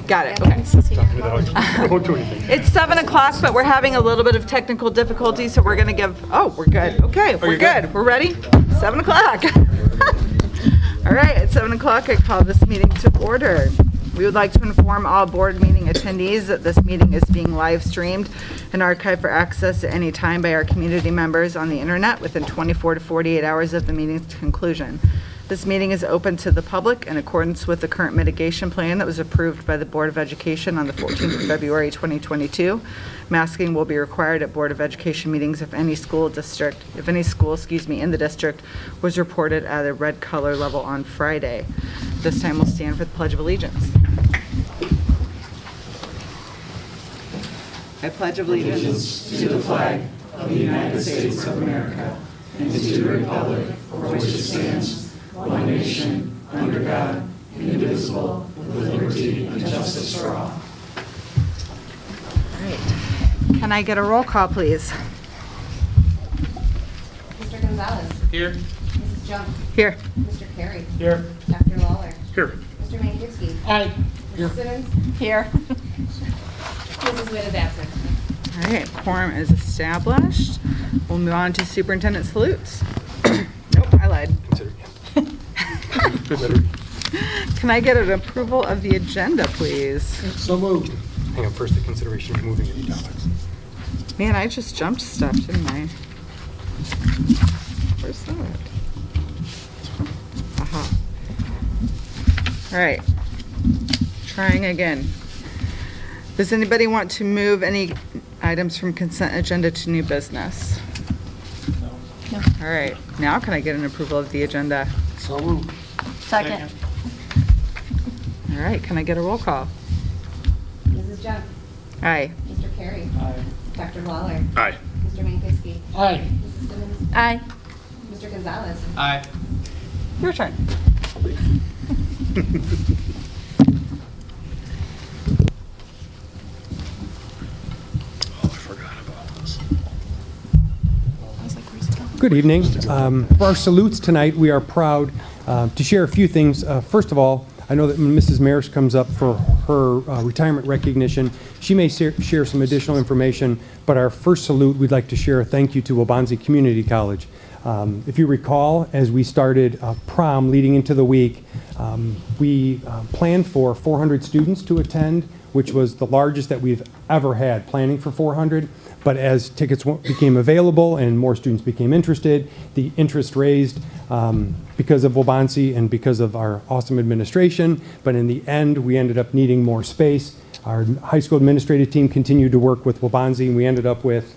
Got it. Okay. Don't do anything. It's 7 o'clock, but we're having a little bit of technical difficulty, so we're going to give, oh, we're good. Okay, we're good. We're ready? 7 o'clock. All right, at 7 o'clock, I call this meeting to order. We would like to inform all board meeting attendees that this meeting is being live streamed and archived for access at any time by our community members on the internet within 24 to 48 hours of the meeting's conclusion. This meeting is open to the public in accordance with the current mitigation plan that was approved by the Board of Education on the 14th of February 2022. Masking will be required at Board of Education meetings if any school, in the district was reported at a red color level on Friday. This time we'll stand for the Pledge of Allegiance. I pledge allegiance to the flag of the United States of America and to the republic for which it stands, one nation, under God, indivisible, with liberty and justice for all. All right. Can I get a roll call, please? Mr. Gonzalez. Here. Mrs. Junk. Here. Mr. Carey. Here. Dr. Lawler. Here. Mr. Mankowski. Aye. Mrs. Simmons. Here. Mrs. Witt is absent. All right, quorum is established. We'll move on to superintendent salutes. Nope, I lied. Consider it. Can I get an approval of the agenda, please? So moved. Hang on, first the consideration of moving any topics. Man, I just jumped stuff, didn't I? Where's that? Aha. All right. Trying again. Does anybody want to move any items from consent agenda to new business? No. All right. Now can I get an approval of the agenda? So moved. Second. All right. Can I get a roll call? Mrs. Junk. Aye. Mr. Carey. Aye. Dr. Lawler. Aye. Mr. Mankowski. Aye. Mrs. Simmons. Aye. Mr. Gonzalez. Aye. Your turn. Good evening. For our salutes tonight, we are proud to share a few things. First of all, I know that when Mrs. Maris comes up for her retirement recognition, she may share some additional information, but our first salute, we'd like to share a thank you to Waubonsie Community College. If you recall, as we started prom leading into the week, we planned for 400 students to attend, which was the largest that we've ever had, planning for 400. But as tickets became available and more students became interested, the interest raised because of Waubonsie and because of our awesome administration. But in the end, we ended up needing more space. Our high school administrative team continued to work with Waubonsie, and we ended up with,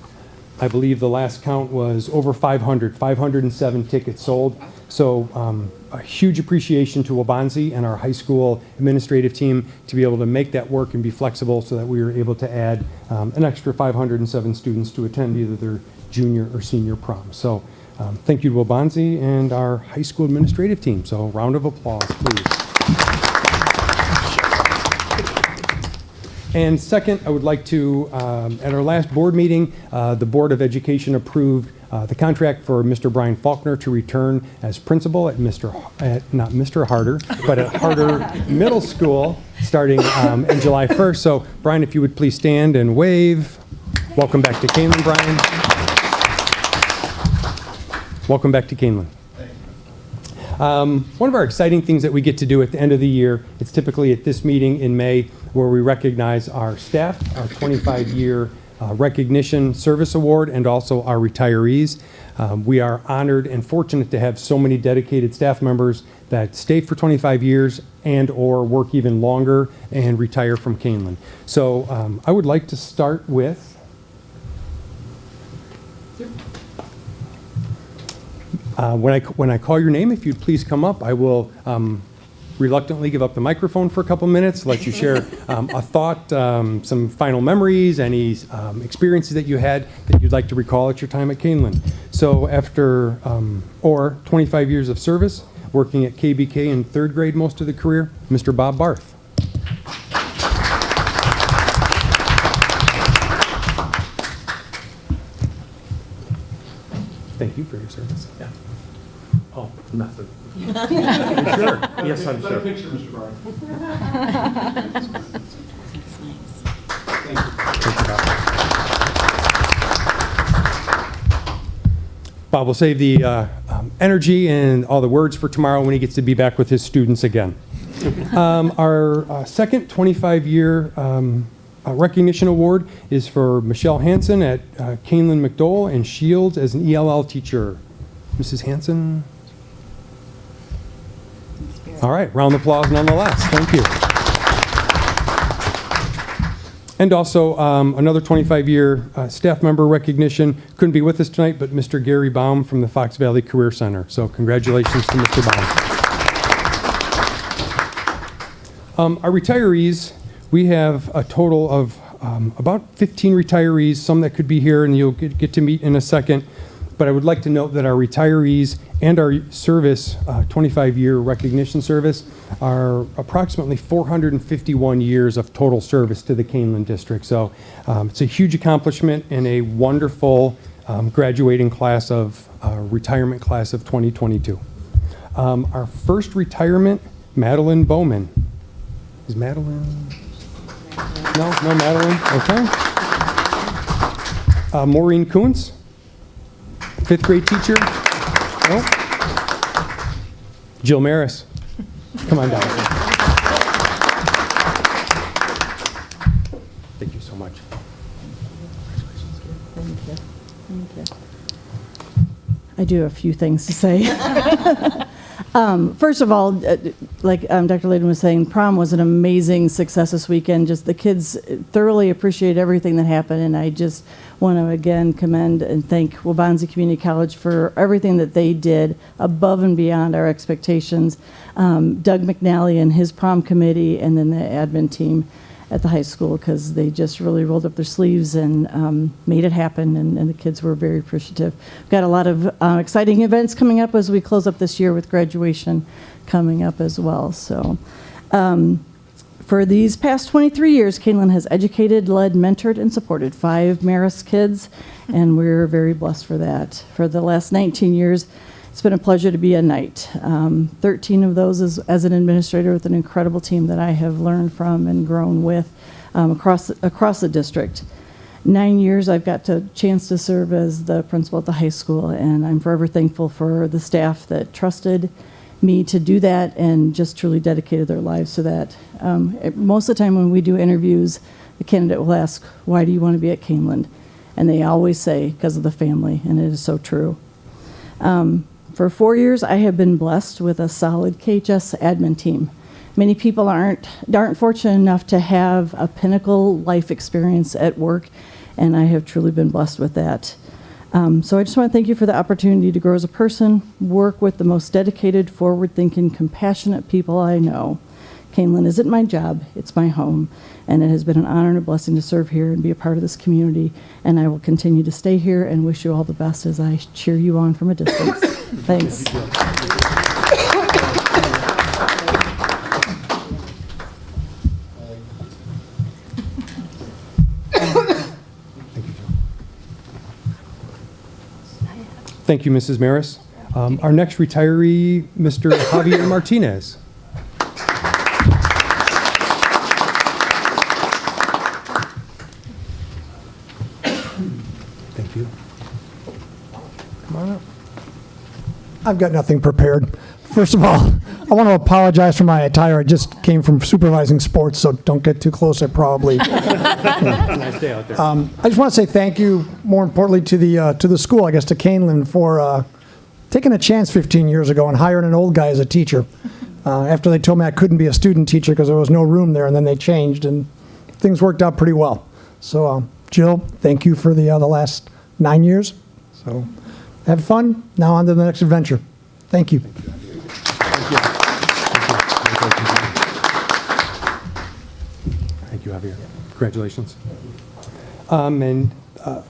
I believe the last count was over 507 tickets sold. So a huge appreciation to Waubonsie and our high school administrative team to be able to make that work and be flexible so that we were able to add an extra 507 students to attend either their junior or senior prom. So thank you to Waubonsie and our high school administrative team. So round of applause, please. And second, I would like to, at our last board meeting, the Board of Education approved the contract for Mr. Brian Faulkner to return as principal at not Mr. Harder, but at Harder Middle School starting in July 1st. So Brian, if you would please stand and wave. Welcome back to Kaneland, Brian. Welcome back to Kaneland. One of our exciting things that we get to do at the end of the year, it's typically at this meeting in May, where we recognize our staff, our 25-year recognition service award, and also our retirees. We are honored and fortunate to have so many dedicated staff members that stay for 25 years and or work even longer and retire from Kaneland. So I would like to start with when I call your name, if you'd please come up, I will reluctantly give up the microphone for a couple minutes, let you share a thought, some final memories, any experiences that you had that you'd like to recall at your time at Kaneland. So after, or 25 years of service, working at KBK in third grade most of the career, Mr. Bob Barth. Thank you for your service. Yeah. Oh, nothing. Sure. Yes, I'm sure. Picture, Mr. Barr. Bob will save the energy and all the words for tomorrow when he gets to be back with his students again. Our second 25-year recognition award is for Michelle Hansen at Kaneland McDowell and Shields as an ELL teacher. Mrs. Hansen? All right, round of applause nonetheless. Thank you. And also another 25-year staff member recognition. Couldn't be with us tonight, but Mr. Gary Baum from the Fox Valley Career Center. So congratulations to Mr. Baum. Our retirees, we have a total of about 15 retirees, some that could be here and you'll get to meet in a second. But I would like to note that our retirees and our service, 25-year recognition service, are approximately 451 years of total service to the Kaneland District. So it's a huge accomplishment and a wonderful graduating class of, retirement class of 2022. Our first retirement, Madeline Bowman. Is Madeline? No Madeline, okay. Maureen Kuntz. 5th grade teacher? No? Jill Maris. Come on down. Thank you so much. Thank you. Thank you. I do have a few things to say. First of all, like Dr. Layden was saying, prom was an amazing success this weekend. Just the kids thoroughly appreciate everything that happened, and I just want to again commend and thank Waubonsie Community College for everything that they did above and beyond our expectations. Doug McNally and his prom committee, and then the admin team at the high school, because they just really rolled up their sleeves and made it happen, and the kids were very appreciative. We've got a lot of exciting events coming up as we close up this year with graduation coming up as well. So for these past 23 years, Kaneland has educated, led, mentored, and supported 5 Marist kids, and we're very blessed for that. For the last 19 years, it's been a pleasure to be a knight. 13 of those as an administrator with an incredible team that I have learned from and grown with across the district. 9 years I've got a chance to serve as the principal at the high school, and I'm forever thankful for the staff that trusted me to do that and just truly dedicated their lives to that. Most of the time when we do interviews, the candidate will ask, why do you want to be at Kaneland? And they always say, because of the family, and it is so true. For 4 years, I have been blessed with a solid KHS admin team. Many people aren't fortunate enough to have a pinnacle life experience at work, and I have truly been blessed with that. So I just want to thank you for the opportunity to grow as a person, work with the most dedicated, forward-thinking, compassionate people I know. Kaneland isn't my job, it's my home, and it has been an honor and a blessing to serve here and be a part of this community, and I will continue to stay here and wish you all the best as I cheer you on from a distance. Thanks. Thank you, Mrs. Maris. Our next retiree, Mr. Javier Martinez. Thank you. Come on up. I've got nothing prepared. First of all, I want to apologize for my attire. I just came from supervising sports, so don't get too close. I probably. Nice day out there. I just want to say thank you, more importantly, to the school, I guess, to Kaneland, for taking a chance 15 years ago and hiring an old guy as a teacher. After they told me I couldn't be a student teacher because there was no room there, and then they changed, and things worked out pretty well. So, Jill, thank you for the last 9 years. So, have fun. Now on to the next adventure. Thank you. Thank you, Javier. Congratulations. And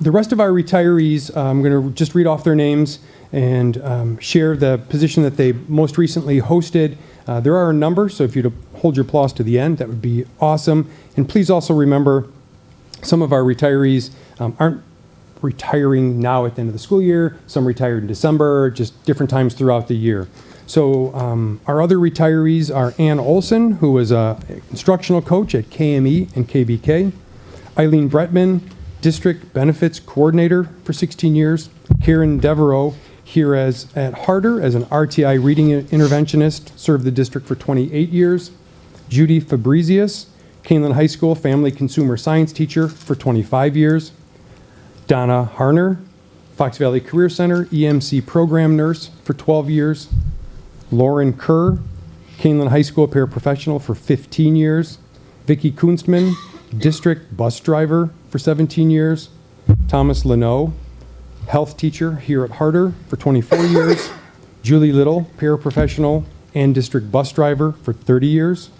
the rest of our retirees, I'm going to just read off their names and share the position that they most recently hosted. There are a number, so if you'd hold your applause to the end, that would be awesome. And please also remember, some of our retirees aren't retiring now at the end of the school year. Some retired in December, just different times throughout the year. So our other retirees are Ann Olson, who was an instructional coach at KME and KBK. Eileen Bretman, District Benefits Coordinator for 16 years. Karen Devereaux, here at Harder as an RTI reading interventionist, served the district for 28 years. Judy Fabrizius, Kaneland High School family consumer science teacher for 25 years. Donna Harner, Fox Valley Career Center EMC program nurse for 12 years. Lauren Kerr, Kaneland High School paraprofessional for 15 years. Vicki Kunstman, district bus driver for 17 years. Thomas Leno, health teacher here at Harder for 24 years. Julie Little, paraprofessional and district bus driver for 30 years.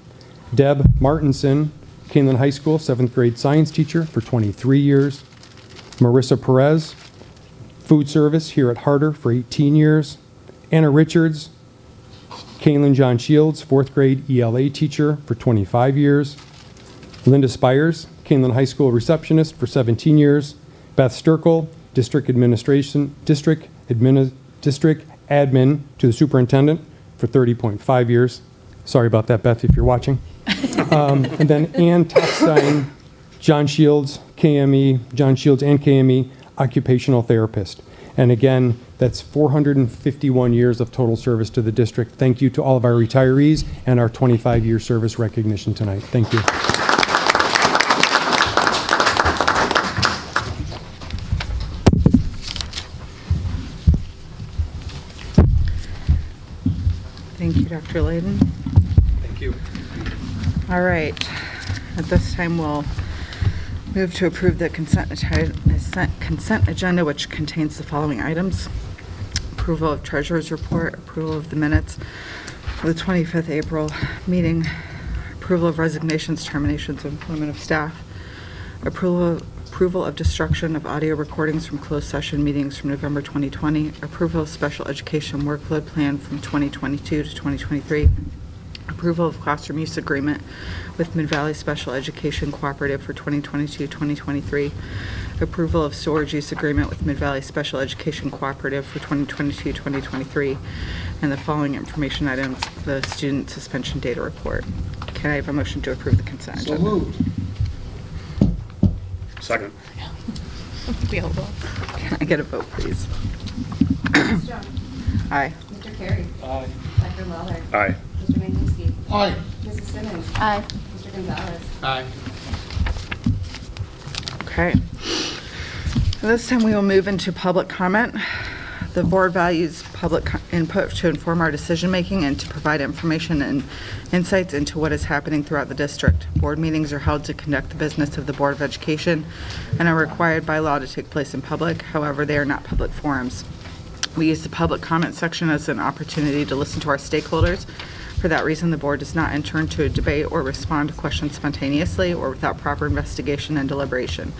Deb Martinson, Kaneland High School 7th grade science teacher for 23 years. Marissa Perez, food service here at Harder for 18 years. Anna Richards, Kaneland John Shields, 4th grade ELA teacher for 25 years. Linda Spires, Kaneland High School receptionist for 17 years. Beth Sturkel, district admin to the superintendent for 30.5 years. Sorry about that, Beth, if you're watching. And then Ann Topstein, John Shields and KME, occupational therapist. And again, that's 451 years of total service to the district. Thank you to all of our retirees and our 25-year service recognition tonight. Thank you. Thank you, Dr. Layden. Thank you. All right. At this time, we'll move to approve the consent agenda, which contains the following items. Approval of treasurer's report, approval of the minutes of the 25th April meeting, approval of resignations, terminations, employment of staff, approval of destruction of audio recordings from closed session meetings from November 2020, approval of special education workload plan from 2022 to 2023, approval of classroom use agreement with Mid-Valley Special Education Cooperative for 2022-2023, approval of storage use agreement with Mid-Valley Special Education Cooperative for 2022-2023, and the following information items, the student suspension data report. Can I have a motion to approve the consent agenda? moved. Second. Can I get a vote, please? Mrs. Jones? Aye. Mr. Carey? Aye. Dr. Lawler? Aye. Mr. Mankowski? Aye. Mrs. Simmons? Aye. Mr. Gonzalez? Aye. Okay. This time we will move into public comment. The board values public input to inform our decision-making and to provide information and insights into what is happening throughout the district. Board meetings are held to conduct the business of the Board of Education and are required by law to take place in public. However, they are not public forums. We use the public comment section as an opportunity to listen to our stakeholders. For that reason, the board does not enter into a debate or respond to questions spontaneously or without proper investigation and deliberation.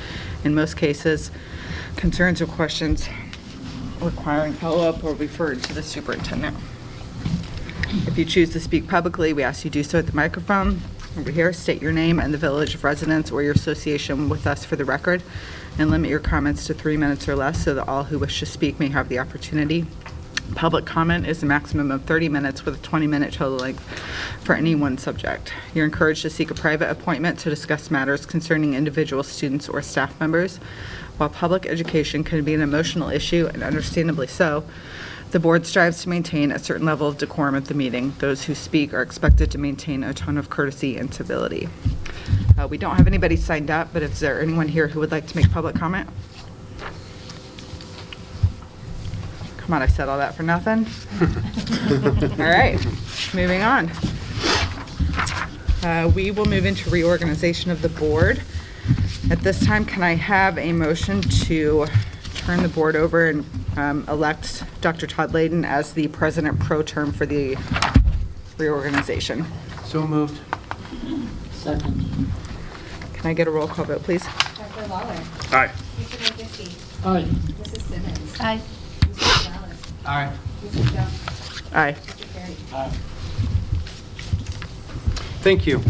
In most cases, concerns or questions requiring follow-up or referred to the superintendent. If you choose to speak publicly, we ask you do so at the microphone. Over here, state your name and the village of residence or your association with us for the record, and limit your comments to 3 minutes or less so that all who wish to speak may have the opportunity. Public comment is a maximum of 30 minutes with a 20-minute total length for any one subject. You're encouraged to seek a private appointment to discuss matters concerning individual students or staff members. While public education can be an emotional issue, and understandably so, the board strives to maintain a certain level of decorum at the meeting. Those who speak are expected to maintain a tone of courtesy and civility. We don't have anybody signed up, but is there anyone here who would like to make public comment? Come on, I said all that for nothing. All right, moving on. We will move into reorganization of the board. At this time, can I have a motion to turn the board over and elect Dr. Todd Layden as the president pro tem for the reorganization? So moved. Second. Can I get a roll call vote, please? Dr. Lawler? Aye. Mr. Mankowski? Aye. Mrs. Simmons? Aye. Mr. Gonzalez? Aye. Mrs. Jones? Aye. Mr. Carey? Aye. Thank you.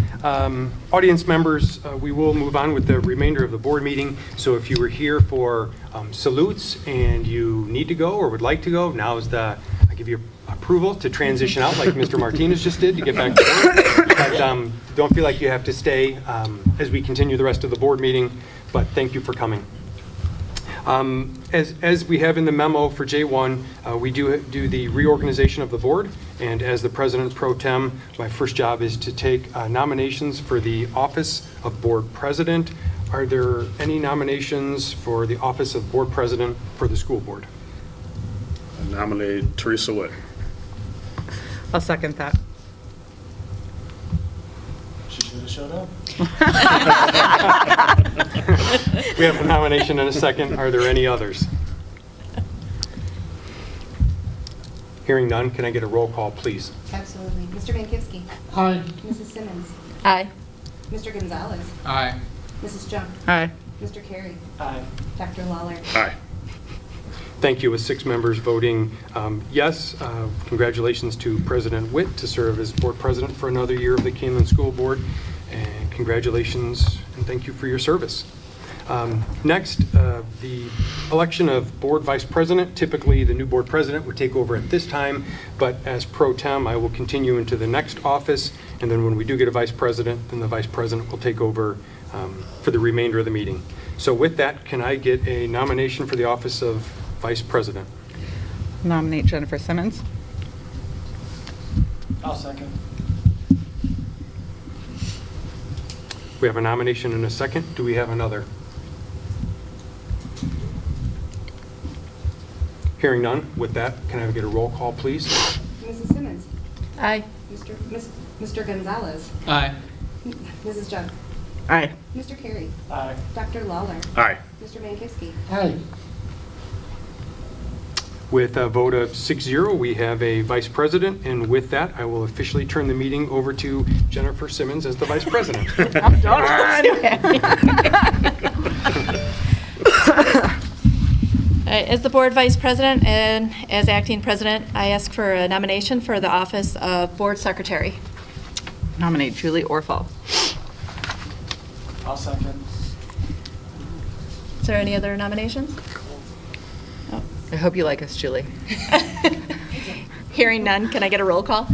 Audience members, we will move on with the remainder of the board meeting. So if you were here for salutes and you need to go or would like to go, now is I give you approval to transition out like Mr. Martinez just did to get back to work. But don't feel like you have to stay as we continue the rest of the board meeting, but thank you for coming. As we have in the memo for J1, we do the reorganization of the board, and as the President Pro Tem, my first job is to take nominations for the office of Board President. Are there any nominations for the office of Board President for the school board? I nominate Teresa Witt. I'll second that. She should have showed up. We have a nomination and a second. Are there any others? Hearing none, can I get a roll call, please? Absolutely. Mr. Mankivsky. Aye. Mrs. Simmons. Aye. Mr. Gonzalez. Aye. Mrs. Junk. Aye. Mr. Carey. Aye. Dr. Lawler. Aye. Thank you, with 6 members voting yes. Congratulations to President Witt to serve as board president for another year of the Kaneland School Board, and congratulations and thank you for your service. Next, the election of board vice president. Typically, the new board president would take over at this time, but as pro tem, I will continue into the next office, and then when we do get a vice president, then the vice president will take over for the remainder of the meeting. So with that, can I get a nomination for the office of vice president? Nominate Jennifer Simmons. I'll second. We have a nomination and a second. Do we have another? Hearing none. With that, can I get a roll call, please? Mrs. Simmons. Aye. Mr. Gonzalez. Aye. Mrs. Junk. Aye. Mr. Carey. Aye. Dr. Lawler. Aye. Mr. Mankivsky. Aye. With a vote of 6-0, we have a vice president, and with that, I will officially turn the meeting over to Jennifer Simmons as the vice president. I'm done. As the board vice president and as acting president, I ask for a nomination for the office of board secretary. Nominate Julie Orfall. I'll second. Is there any other nominations? I hope you like us, Julie. Hearing none, can I get a roll call?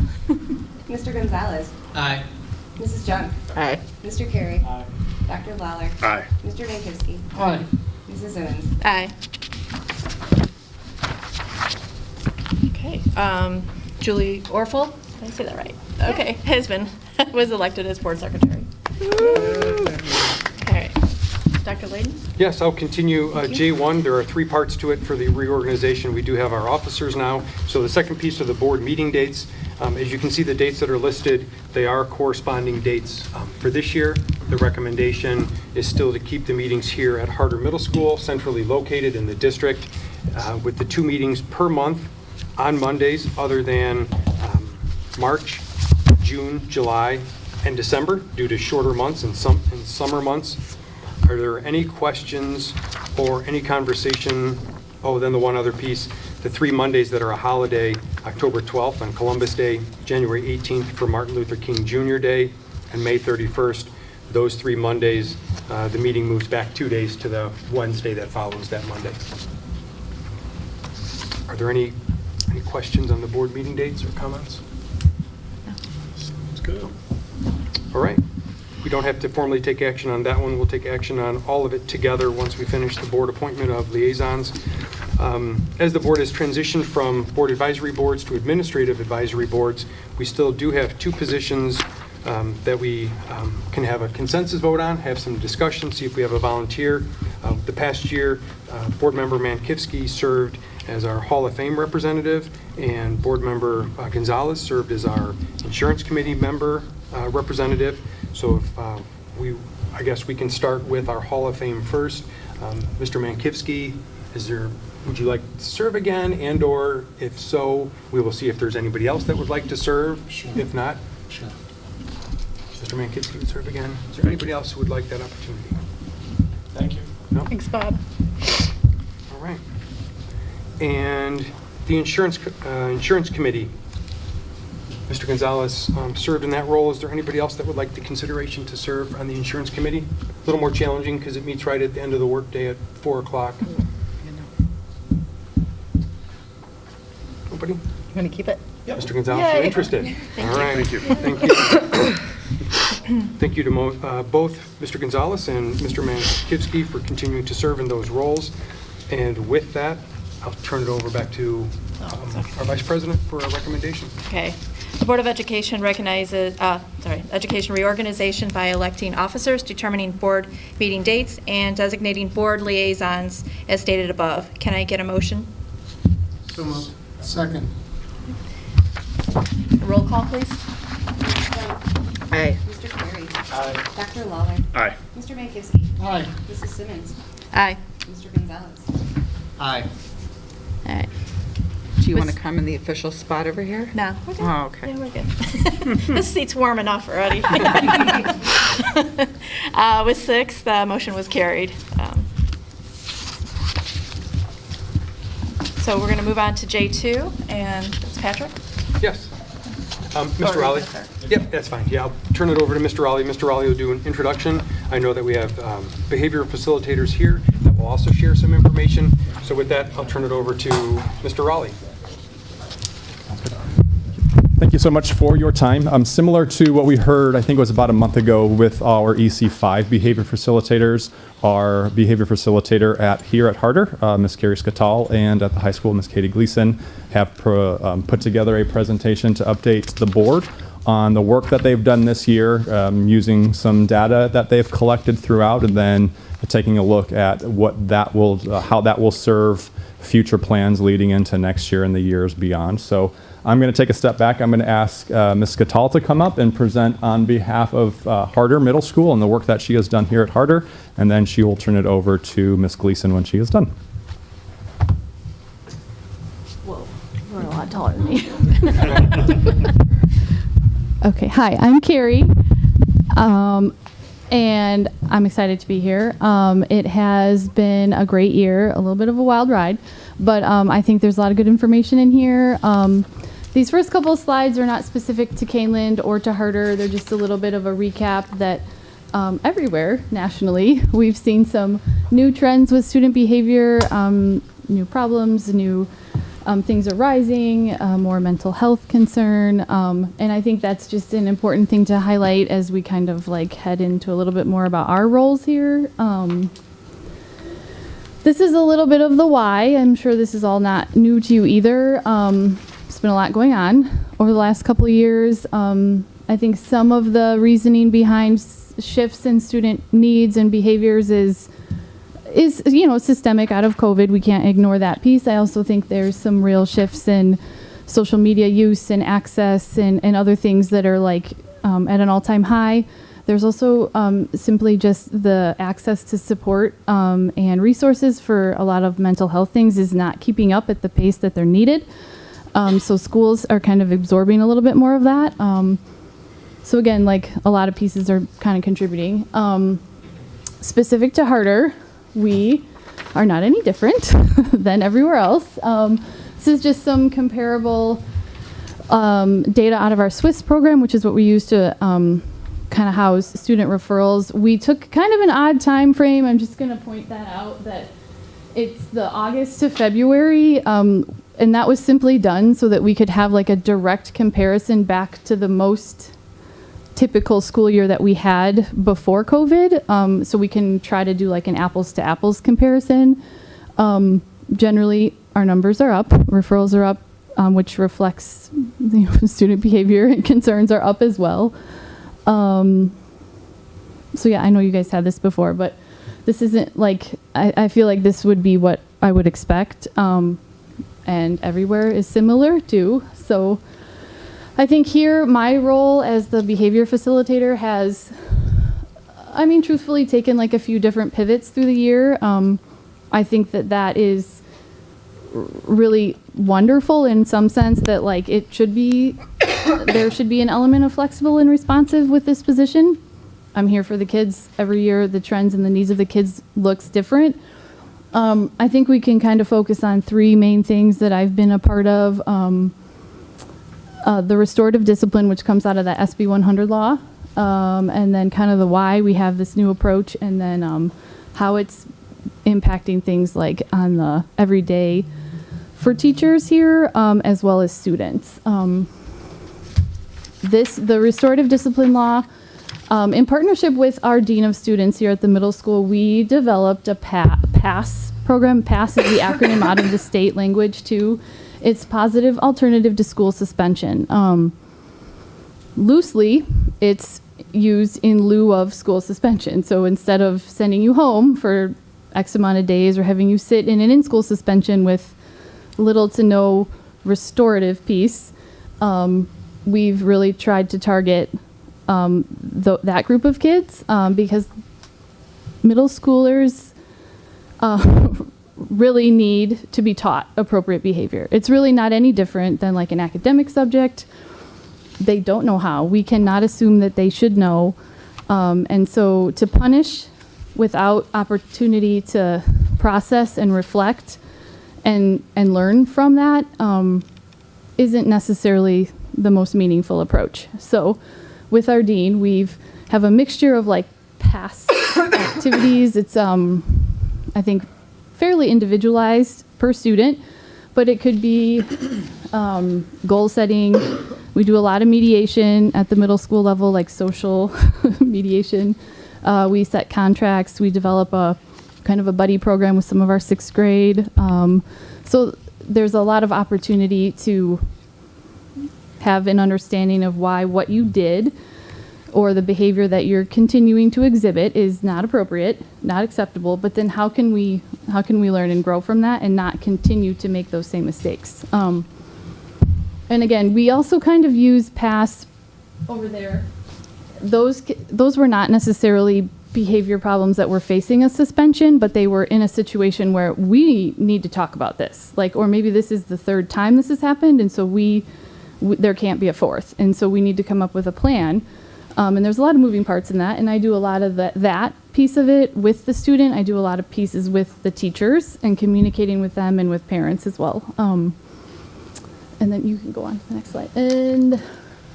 Mr. Gonzalez. Aye. Mrs. Junk. Aye. Mr. Carey. Aye. Dr. Lawler. Aye. Mr. Mankivsky. Aye. Mrs. Simmons. Aye. Okay, Julie Orfel, did I say that right? Okay, has been, was elected as board secretary. All right, Dr. Layden? Yes, I'll continue J1. There are 3 parts to it for the reorganization. We do have our officers now. So the second piece are the board meeting dates. As you can see, the dates that are listed, they are corresponding dates for this year. The recommendation is still to keep the meetings here at Harder Middle School, centrally located in the district, with the 2 meetings per month on Mondays, other than March, June, July, and December, due to shorter months and summer months. Are there any questions or any conversation? Oh, then the one other piece, the 3 Mondays that are a holiday, October 12th on Columbus Day, January 18th for Martin Luther King Jr. Day, and May 31st. Those 3 Mondays, the meeting moves back 2 days to the Wednesday that follows that Monday. Are there any questions on the board meeting dates or comments? Let's go. All right. We don't have to formally take action on that one. We'll take action on all of it together once we finish the board appointment of liaisons. As the board has transitioned from board advisory boards to administrative advisory boards, we still do have 2 positions that we can have a consensus vote on, have some discussion, see if we have a volunteer. The past year, board member Mankivsky served as our Hall of Fame representative, and board member Gonzalez served as our insurance committee member representative. So if I guess we can start with our Hall of Fame first. Mr. Mankivsky, would you like to serve again? And or if so, we will see if there's anybody else that would like to serve. Sure. If not, Sure. Mr. Mankivsky would serve again. Is there anybody else who would like that opportunity? Thank you. No? Thanks, Bob. All right. And the insurance committee, Mr. Gonzalez served in that role. Is there anybody else that would like the consideration to serve on the insurance committee? A little more challenging because it meets right at the end of the workday at 4 o'clock. Nobody? You want to keep it? Mr. Gonzalez, you're Yay. interested? All right. Thank you. Thank you. Thank you to both Mr. Gonzalez and Mr. Mankivsky for continuing to serve in those roles. And with that, I'll turn it over back to our Vice President for a recommendation. Okay. The Board of Education recognizes, education reorganization by electing officers, determining board meeting dates, and designating board liaisons as stated above. Can I get a motion? So moved. Second. Roll call, please. Aye. Mr. Carey. Aye. Dr. Lawler. Aye. Mr. Makowski. Aye. Mrs. Simmons. Aye. Mr. Gonzalez. Aye. All right. Do you want to Was- come in the official spot over here? No, we're good. Oh, okay. Yeah, we're good. This seat's warm enough already. With 6, the motion was carried. So we're going to move on to J2, and it's Patrick? Yes. Mr. Raleigh? Yep, that's fine. Yeah, I'll turn it over to Mr. Raleigh. Mr. Raleigh will do an introduction. I know that we have behavior facilitators here that will also share some information. So with that, I'll turn it over to Mr. Raleigh. Thank you so much for your time. Similar to what we heard, I think it was about a month ago with our EC5 behavior facilitators, our behavior facilitator here at Harder, Ms. Carrie Scatal, and at the high school, Ms. Katie Gleason, have put together a presentation to update the board on the work that they've done this year, using some data that they've collected throughout, and then taking a look at what that will, how that will serve future plans leading into next year and the years beyond. So I'm going to take a step back. I'm going to ask Ms. Scatal to come up and present on behalf of Harder Middle School and the work that she has done here at Harder, and then she will turn it over to Ms. Gleason when she is done. Whoa, you're a lot taller than me. Okay, hi, I'm Carrie, and I'm excited to be here. It has been a great year, a little bit of a wild ride, but I think there's a lot of good information in here. These first couple of slides are not specific to Kaneland or to Harder. They're just a little bit of a recap that everywhere nationally we've seen some new trends with student behavior, new problems, new things are rising, more mental health concern, and I think that's just an important thing to highlight as we kind of like head into a little bit more about our roles here. This is a little bit of the why. I'm sure this is all not new to you either. It's been a lot going on over the last couple of years. I think some of the reasoning behind shifts in student needs and behaviors is systemic out of COVID. We can't ignore that piece. I also think there's some real shifts in social media use and access and other things that are like at an all-time high. There's also simply just the access to support and resources for a lot of mental health things is not keeping up at the pace that they're needed. So schools are kind of absorbing a little bit more of that. So again, like a lot of pieces are kind of contributing. Specific to Harder, we are not any different than everywhere else. This is just some comparable data out of our Swiss program, which is what we use to kind of house student referrals. We took kind of an odd time frame. I'm just going to point that out, that it's the August to February, and that was simply done so that we could have like a direct comparison back to the most typical school year that we had before COVID, so we can try to do like an apples to apples comparison. Generally, our numbers are up, referrals are up, which reflects student behavior and concerns are up as well. So yeah, I know you guys had this before, but this isn't like, I feel like this would be what I would expect, and everywhere is similar too. So I think here my role as the behavior facilitator has, truthfully taken like a few different pivots through the year. I think that is really wonderful in some sense, that like it should be, there should be an element of flexible and responsive with this position. I'm here for the kids. Every year the trends and the needs of the kids looks different. I think we can kind of focus on 3 main things that I've been a part of. The restorative discipline, which comes out of that SB 100 law, and then kind of the why we have this new approach, and then how it's impacting things like on the everyday for teachers here, as well as students. The restorative discipline law, in partnership with our dean of students here at the middle school, we developed a PASS program. PASS is the acronym out of the state language too. It's positive alternative to school suspension. Loosely, it's used in lieu of school suspension. So instead of sending you home for X amount of days or having you sit in an in-school suspension with little to no restorative piece, we've really tried to target that group of kids because middle schoolers really need to be taught appropriate behavior. It's really not any different than like an academic subject. They don't know how. We cannot assume that they should know. And so to punish without opportunity to process and reflect and learn from that isn't necessarily the most meaningful approach. So with our dean, have a mixture of like past activities. It's, I think, fairly individualized per student, but it could be goal setting. We do a lot of mediation at the middle school level, like social mediation. We set contracts. We develop a kind of a buddy program with some of our 6th grade. So there's a lot of opportunity to have an understanding of why what you did or the behavior that you're continuing to exhibit is not appropriate, not acceptable, but then how can we learn and grow from that and not continue to make those same mistakes? And again, we also kind of use past over there. Those were not necessarily behavior problems that were facing a suspension, but they were in a situation where we need to talk about this. Like, or maybe this is the 3rd time this has happened, and so there can't be a 4th. And so we need to come up with a plan. And there's a lot of moving parts in that, and I do a lot of that piece of it with the student. I do a lot of pieces with the teachers and communicating with them and with parents as well. And then you can go on to the next slide. And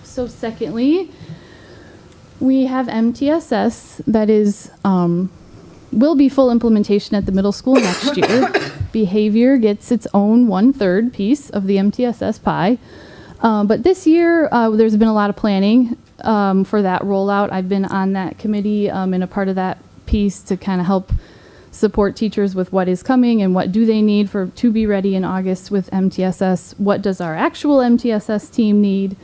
so secondly, we have MTSS that will be full implementation at the middle school next year. Behavior gets its own 1/3 piece of the MTSS pie. But this year, there's been a lot of planning for that rollout. I've been on that committee and a part of that piece to kind of help support teachers with what is coming and what do they need to be ready in August with MTSS. What does our actual MTSS team need?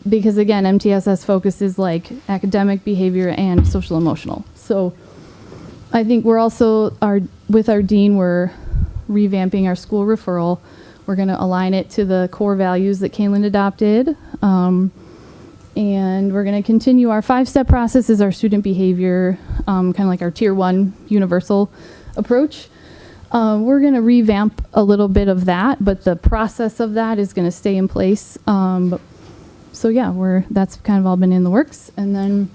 Because again, MTSS focuses like academic, behavior, and social emotional. So I think we're also, with our dean, we're revamping our school referral. We're going to align it to the core values that Kaneland adopted. And we're going to continue our 5-step process as our student behavior, kind of like our tier 1 universal approach. We're going to revamp a little bit of that, but the process of that is going to stay in place. So yeah, that's kind of all been in the works. And then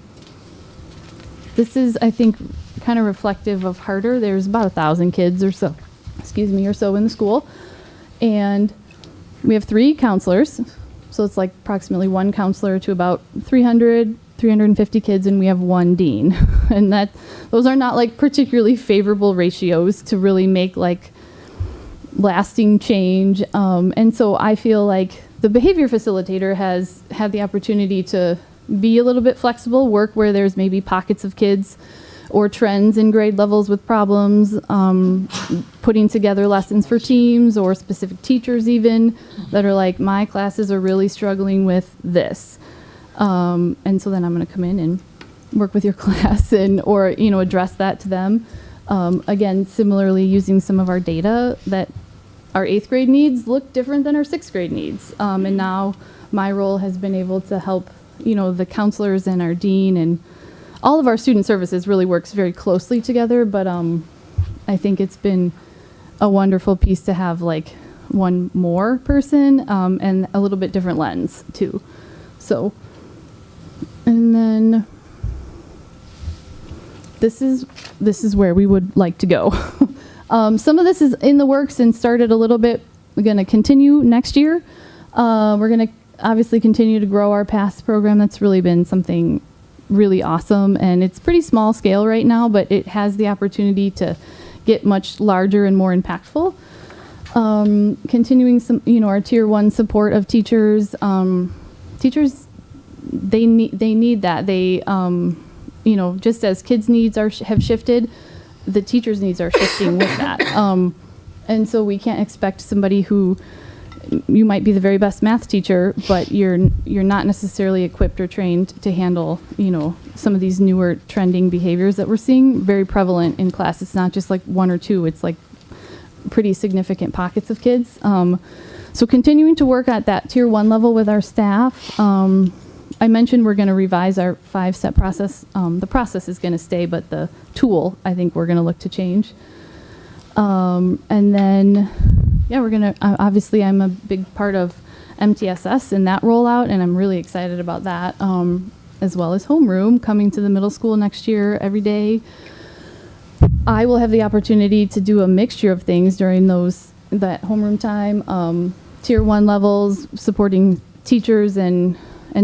this is, I think, kind of reflective of Harder. There's about 1,000 kids or so, or so in the school. And we have 3 counselors. So it's like approximately 1 counselor to about 350 kids, and we have 1 dean. And those are not like particularly favorable ratios to really make like lasting change. And so I feel like the behavior facilitator has had the opportunity to be a little bit flexible, work where there's maybe pockets of kids or trends in grade levels with problems, putting together lessons for teams or specific teachers even that are like, my classes are really struggling with this. And so then I'm going to come in and work with your class or address that to them. Again, similarly, using some of our data that our 8th grade needs look different than our 6th grade needs. And now my role has been able to help, the counselors and our dean and all of our student services really works very closely together, but I think it's been a wonderful piece to have like one more person and a little bit different lens too. So, and then this is where we would like to go. Some of this is in the works and started a little bit. We're going to continue next year. We're going to obviously continue to grow our PASS program. That's really been something really awesome, and it's pretty small scale right now, but it has the opportunity to get much larger and more impactful. Continuing some, our tier 1 support of teachers. Teachers, they need that. They, just as kids' needs have shifted, the teachers' needs are shifting with that. And so we can't expect somebody who, you might be the very best math teacher, but you're not necessarily equipped or trained to handle, some of these newer trending behaviors that we're seeing very prevalent in class. It's not just like one or two, it's like pretty significant pockets of kids. So continuing to work at that tier 1 level with our staff. I mentioned we're going to revise our 5-step process. The process is going to stay, but the tool, I think we're going to look to change. And then, we're going to, obviously I'm a big part of MTSS in that rollout, and I'm really excited about that, as well as homeroom coming to the middle school next year every day. I will have the opportunity to do a mixture of things during that homeroom time, tier 1 levels, supporting teachers and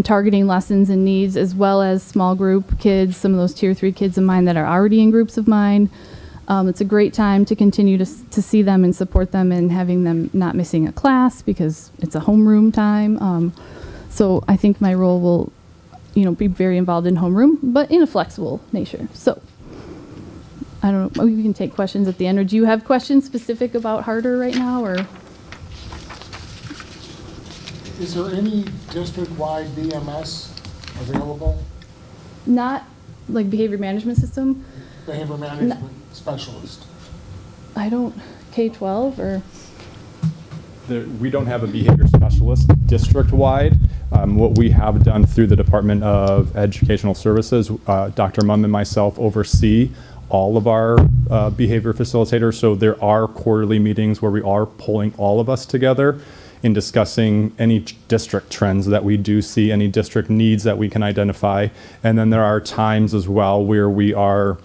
targeting lessons and needs, as well as small group kids, some of those tier 3 kids of mine that are already in groups of mine. It's a great time to continue to see them and support them and having them not missing a class because it's a homeroom time. So I think my role will, be very involved in homeroom, but in a flexible nature. So I don't know, we can take questions at the end, or do you have questions specific about Harder right now, or? Is there any district-wide BMS available? Not like behavior management system? Behavior management specialist? I don't, K-12 or? We don't have a behavior specialist district-wide. What we have done through the Department of Educational Services, Dr. Mum and myself oversee all of our behavior facilitators. So there are quarterly meetings where we are pulling all of us together in discussing any district trends that we do see, any district needs that we can identify. And then there are times as well where we are,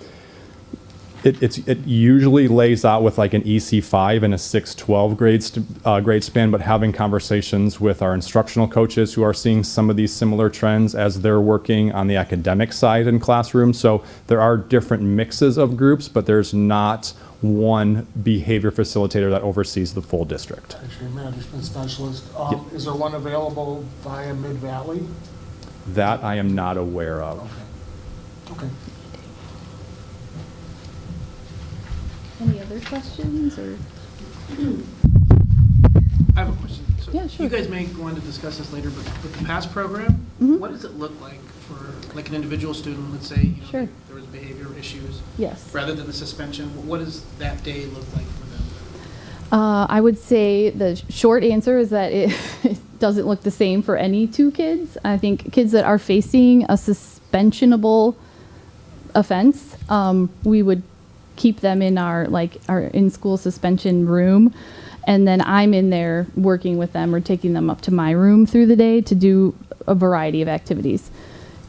it usually lays out with like an EC5 and a 6-12 grade span, but having conversations with our instructional coaches who are seeing some of these similar trends as they're working on the academic side in classrooms. So there are different mixes of groups, but there's not one behavior facilitator that oversees the full district. Actually, management specialist. Is there one available via Mid-Valley? That I am not aware of. Okay. Any other questions, or? I have a question. So Yeah, sure. You guys may go on to discuss this later, but with the PASS program, Mhm. what does it look like for like an individual student, let's say, Sure. there was behavior issues, Yes. rather than the suspension? What does that day look like for them? I would say the short answer is that it doesn't look the same for any two kids. I think kids that are facing a suspensionable offense, we would keep them in our in-school suspension room, and then I'm in there working with them or taking them up to my room through the day to do a variety of activities.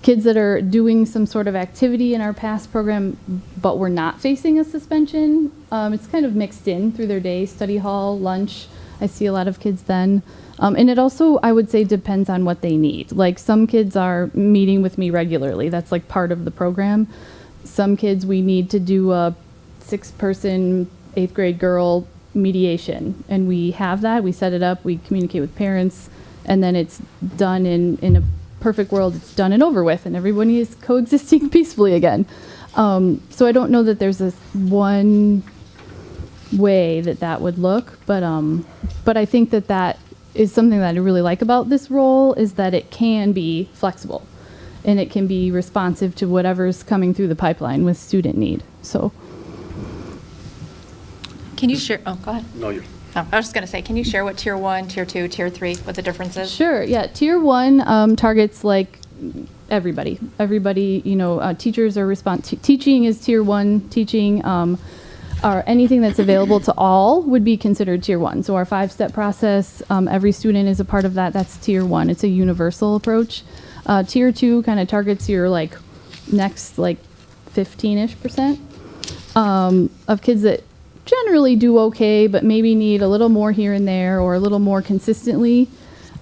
Kids that are doing some sort of activity in our PASS program, but we're not facing a suspension, it's kind of mixed in through their day, study hall, lunch. I see a lot of kids then. And it also, I would say, depends on what they need. Like some kids are meeting with me regularly. That's like part of the program. Some kids we need to do a 6-person 8th grade girl mediation, and we have that. We set it up, we communicate with parents, and then it's done in a perfect world. It's done and over with, and everybody is coexisting peacefully again. So I don't know that there's this one way that would look, but I think that is something that I really like about this role, is that it can be flexible and it can be responsive to whatever's coming through the pipeline with student need. So. Can you share, go ahead. No, you're. I was just going to say, can you share what tier 1, tier 2, tier 3, what the difference is? Sure, yeah. Tier 1 targets like everybody. Everybody, teachers are teaching is tier 1 teaching, or anything that's available to all would be considered tier 1. So our 5-step process, every student is a part of that. That's tier 1. It's a universal approach. Tier 2 kind of targets your next 15-ish% of kids that generally do okay, but maybe need a little more here and there, or a little more consistently,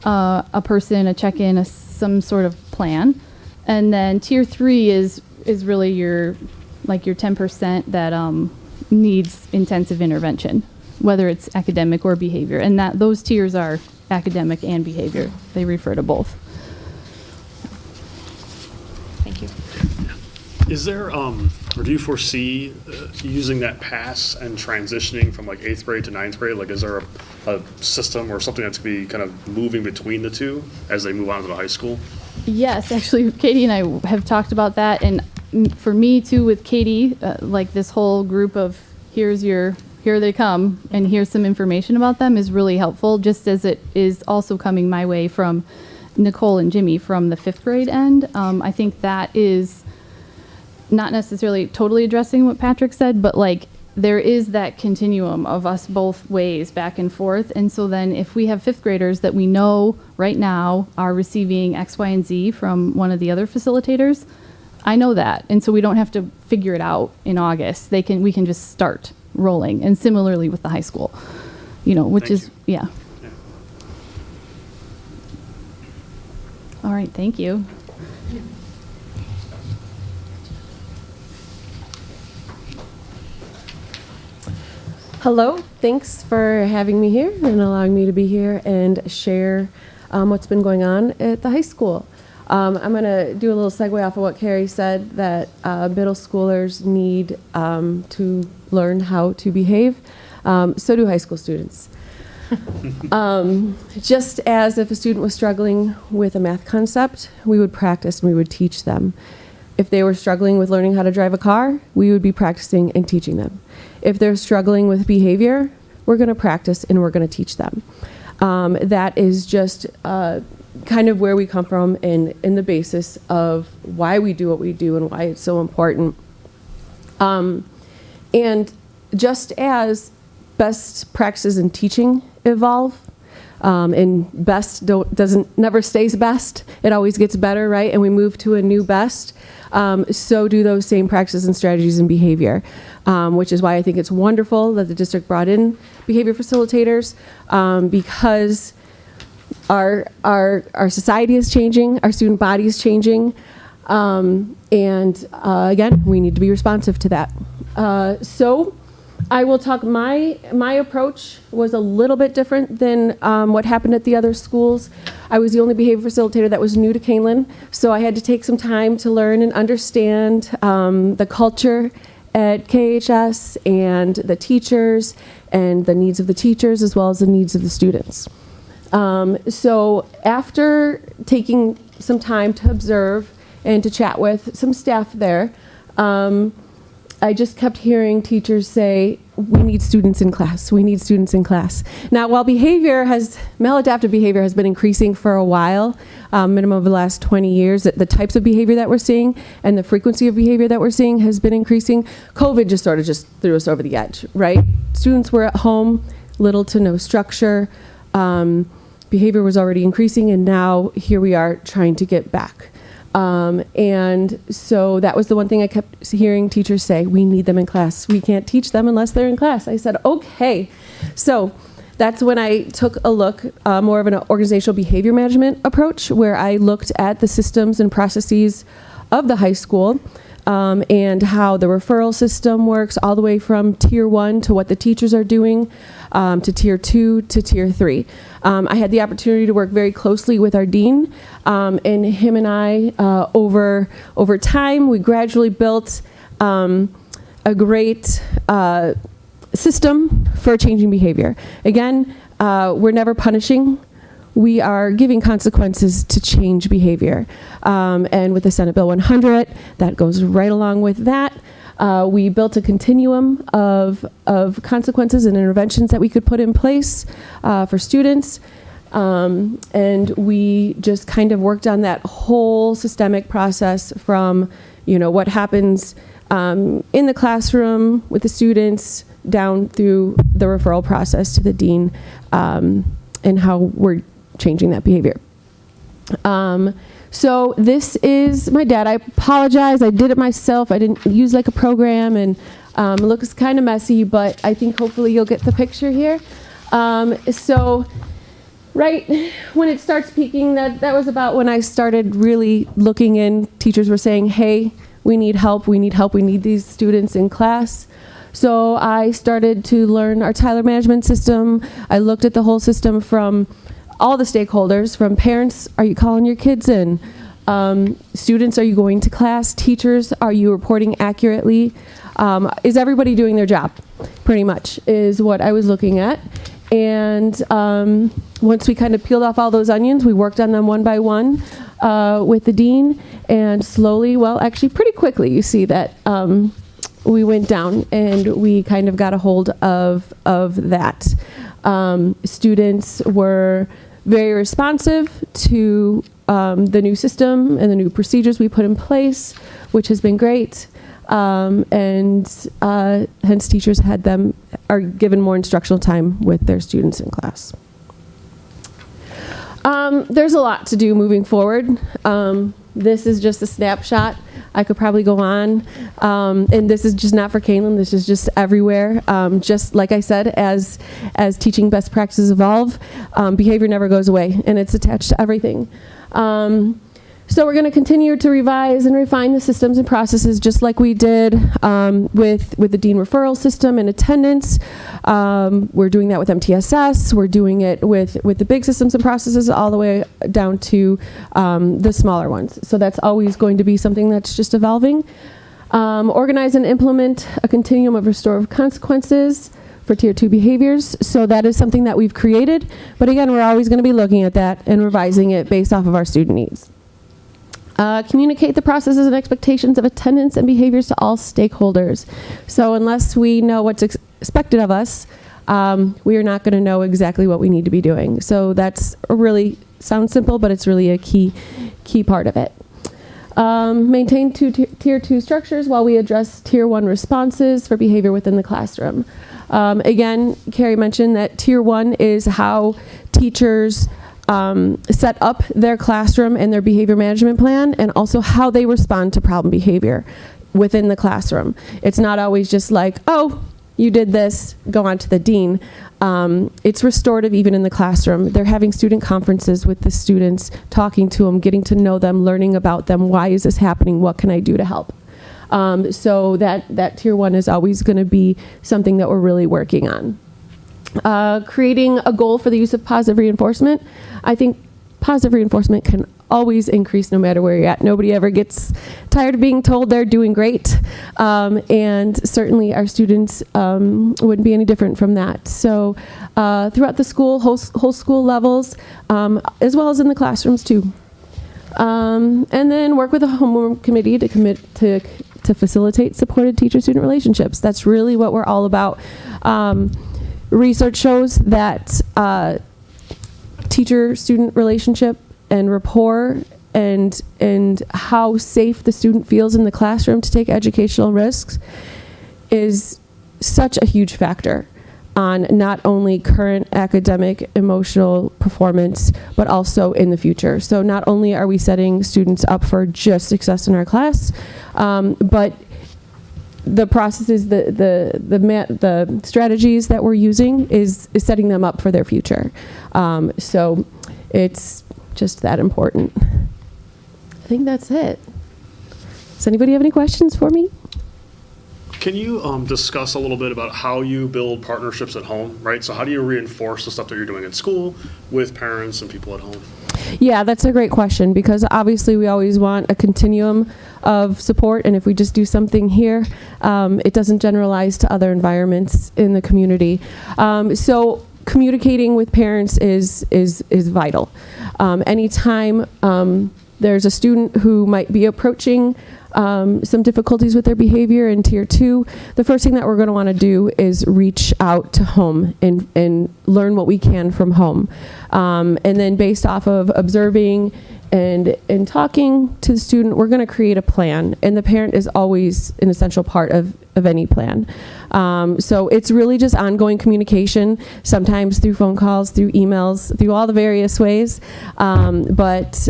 a person, a check-in, some sort of plan. And then tier 3 is really your 10% that needs intensive intervention, whether it's academic or behavior. And those tiers are academic and behavior. They refer to both. Thank you. Is there or do you foresee using that pass and transitioning from like 8th grade to 9th grade? Like, is there a system or something that's going to be kind of moving between the two as they move on to the high school? Yes, actually, Katie and I have talked about that, and for me too, with Katie, like this whole group of here they come, and here's some information about them is really helpful, just as it is also coming my way from Nicole and Jimmy from the 5th grade end. I think that is not necessarily totally addressing what Patrick said, but like there is that continuum of us both ways back and forth. And so then if we have 5th graders that we know right now are receiving X, Y, and Z from one of the other facilitators, I know that. And so we don't have to figure it out in August. We can just start rolling. And similarly with the high school, which is, yeah. All right, thank you. Hello, thanks for having me here and allowing me to be here and share what's been going on at the high school. I'm going to do a little segue off of what Carrie said, that middle schoolers need to learn how to behave. So do high school students. Just as if a student was struggling with a math concept, we would practice and we would teach them. If they were struggling with learning how to drive a car, we would be practicing and teaching them. If they're struggling with behavior, we're going to practice and we're going to teach them. That is just kind of where we come from in the basis of why we do what we do and why it's so important. And just as best practices in teaching evolve, and best never stays best, it always gets better, right? And we move to a new best. So do those same practices and strategies and behavior, which is why I think it's wonderful that the district brought in behavior facilitators, because our society is changing, our student body is changing, and again, we need to be responsive to that. So I will talk, my approach was a little bit different than what happened at the other schools. I was the only behavior facilitator that was new to Kaneland, so I had to take some time to learn and understand the culture at KHS and the teachers and the needs of the teachers as well as the needs of the students. So after taking some time to observe and to chat with some staff there, I just kept hearing teachers say, we need students in class, we need students in class. Now, while maladaptive behavior has been increasing for a while, minimum of the last 20 years, the types of behavior that we're seeing and the frequency of behavior that we're seeing has been increasing. COVID just sort of threw us over the edge, right? Students were at home, little to no structure, behavior was already increasing, and now here we are trying to get back. And so that was the one thing I kept hearing teachers say, we need them in class. We can't teach them unless they're in class. I said, okay. So that's when I took a look, more of an organizational behavior management approach, where I looked at the systems and processes of the high school, and how the referral system works all the way from tier 1 to what the teachers are doing, to tier 2 to tier 3. I had the opportunity to work very closely with our dean, and him and I, over time, we gradually built a great system for changing behavior. Again, we're never punishing. We are giving consequences to change behavior. And with the Senate Bill 100, that goes right along with that. We built a continuum of consequences and interventions that we could put in place for students. And we just kind of worked on that whole systemic process from, what happens in the classroom with the students down through the referral process to the dean, and how we're changing that behavior. So this is my dad. I apologize. I did it myself. I didn't use like a program, and it looks kind of messy, but I think hopefully you'll get the picture here. So right when it starts peaking, that was about when I started really looking in. Teachers were saying, hey, we need help. We need help. We need these students in class. So I started to learn our Tyler management system. I looked at the whole system from all the stakeholders, from parents, are you calling your kids in? Students, are you going to class? Teachers, are you reporting accurately? Is everybody doing their job? Pretty much is what I was looking at. And once we kind of peeled off all those onions, we worked on them one by one with the dean. And slowly, well, actually pretty quickly, you see that we went down and we kind of got a hold of that. Students were very responsive to the new system and the new procedures we put in place, which has been great. Hence teachers are given more instructional time with their students in class. There's a lot to do moving forward. This is just a snapshot. I could probably go on. And this is just not for Kaneland, this is just everywhere. Just like I said, as teaching best practices evolve, behavior never goes away, and it's attached to everything. So we're going to continue to revise and refine the systems and processes just like we did with the dean referral system and attendance. We're doing that with MTSS. We're doing it with the big systems and processes all the way down to the smaller ones. So that's always going to be something that's just evolving. Organize and implement a continuum of restorative consequences for Tier 2 behaviors. So that is something that we've created. But again, we're always going to be looking at that and revising it based off of our student needs. Communicate the processes and expectations of attendance and behaviors to all stakeholders. So unless we know what's expected of us, we are not going to know exactly what we need to be doing. So that's sounds simple, but it's really a key part of it. Maintain Tier 2 structures while we address Tier 1 responses for behavior within the classroom. Again, Carrie mentioned that Tier 1 is how teachers set up their classroom and their behavior management plan, and also how they respond to problem behavior within the classroom. It's not always just like, oh, you did this, go on to the dean. It's restorative even in the classroom. They're having student conferences with the students, talking to them, getting to know them, learning about them. Why is this happening? What can I do to help? So that Tier 1 is always going to be something that we're really working on. Creating a goal for the use of positive reinforcement. I think positive reinforcement can always increase no matter where you're at. Nobody ever gets tired of being told they're doing great. And certainly our students wouldn't be any different from that. So throughout the school, whole school levels, as well as in the classrooms too. And then work with a homeroom committee to commit to facilitate supported teacher-student relationships. That's really what we're all about. Research shows that teacher-student relationship and rapport and how safe the student feels in the classroom to take educational risks is such a huge factor on not only current academic, emotional performance, but also in the future. So not only are we setting students up for just success in our class, but the processes, the strategies that we're using is setting them up for their future. So it's just that important. I think that's it. Does anybody have any questions for me? Can you discuss a little bit about how you build partnerships at home, right? So how do you reinforce the stuff that you're doing at school with parents and people at home? Yeah, that's a great question, because obviously we always want a continuum of support, and if we just do something here, it doesn't generalize to other environments in the community. So communicating with parents is vital. Anytime there's a student who might be approaching some difficulties with their behavior in Tier 2, the first thing that we're going to want to do is reach out to home and learn what we can from home. And then based off of observing and talking to the student, we're going to create a plan. And the parent is always an essential part of any plan. So it's really just ongoing communication, sometimes through phone calls, through emails, through all the various ways. But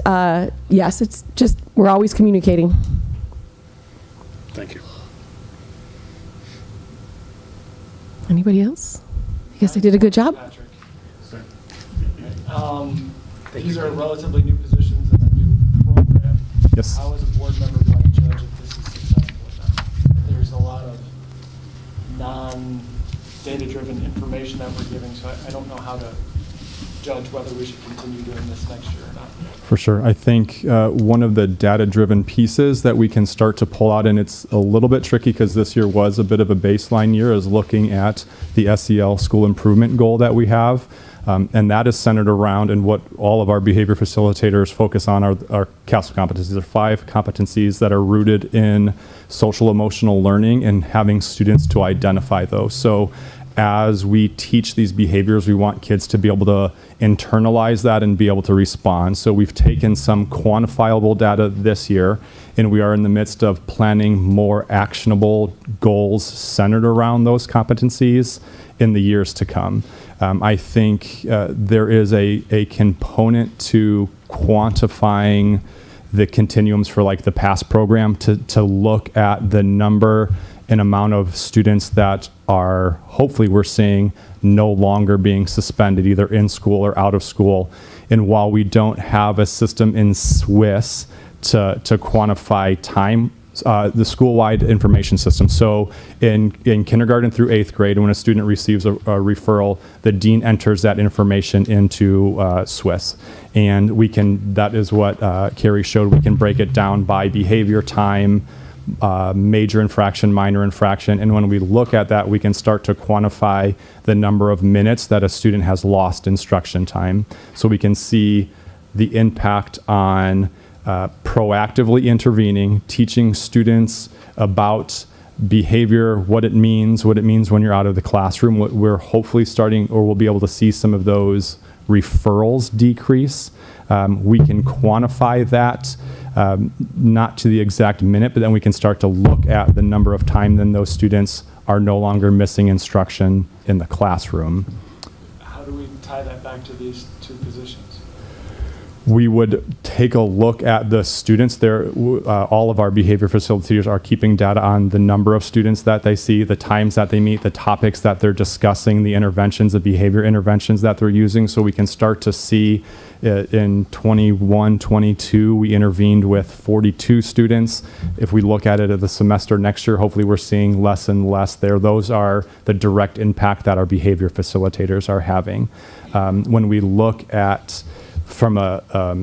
yes, it's just, we're always communicating. Thank you. Anybody else? I guess I did a good job. These are relatively new positions in a new program. Yes. How is a board member going to judge if this is successful or not? There's a lot of non-data-driven information that we're giving, so I don't know how to judge whether we should continue doing this next year or not. For sure. I think one of the data-driven pieces that we can start to pull out, and it's a little bit tricky because this year was a bit of a baseline year, is looking at the SEL school improvement goal that we have. And that is centered around, and what all of our behavior facilitators focus on are CASEL competencies. There are 5 competencies that are rooted in social emotional learning and having students to identify those. So as we teach these behaviors, we want kids to be able to internalize that and be able to respond. So we've taken some quantifiable data this year, and we are in the midst of planning more actionable goals centered around those competencies in the years to come. I think there is a component to quantifying the continuums for like the PASS program to look at the number and amount of students that are, hopefully we're seeing, no longer being suspended either in school or out of school. And while we don't have a system in Swiss to quantify time, the school-wide information system. So in kindergarten through 8th grade, when a student receives a referral, the dean enters that information into Swiss. And we can, that is what Carrie showed, we can break it down by behavior, time, major infraction, minor infraction. And when we look at that, we can start to quantify the number of minutes that a student has lost instruction time. So we can see the impact on proactively intervening, teaching students about behavior, what it means when you're out of the classroom. We're hopefully starting, or we'll be able to see some of those referrals decrease. We can quantify that, not to the exact minute, but then we can start to look at the number of time then those students are no longer missing instruction in the classroom. How do we tie that back to these 2 positions? We would take a look at the students there. All of our behavior facilitators are keeping data on the number of students that they see, the times that they meet, the topics that they're discussing, the interventions, the behavior interventions that they're using. So we can start to see in 21, 22, we intervened with 42 students. If we look at it at the semester next year, hopefully we're seeing less and less there. Those are the direct impact that our behavior facilitators are having. When we look at from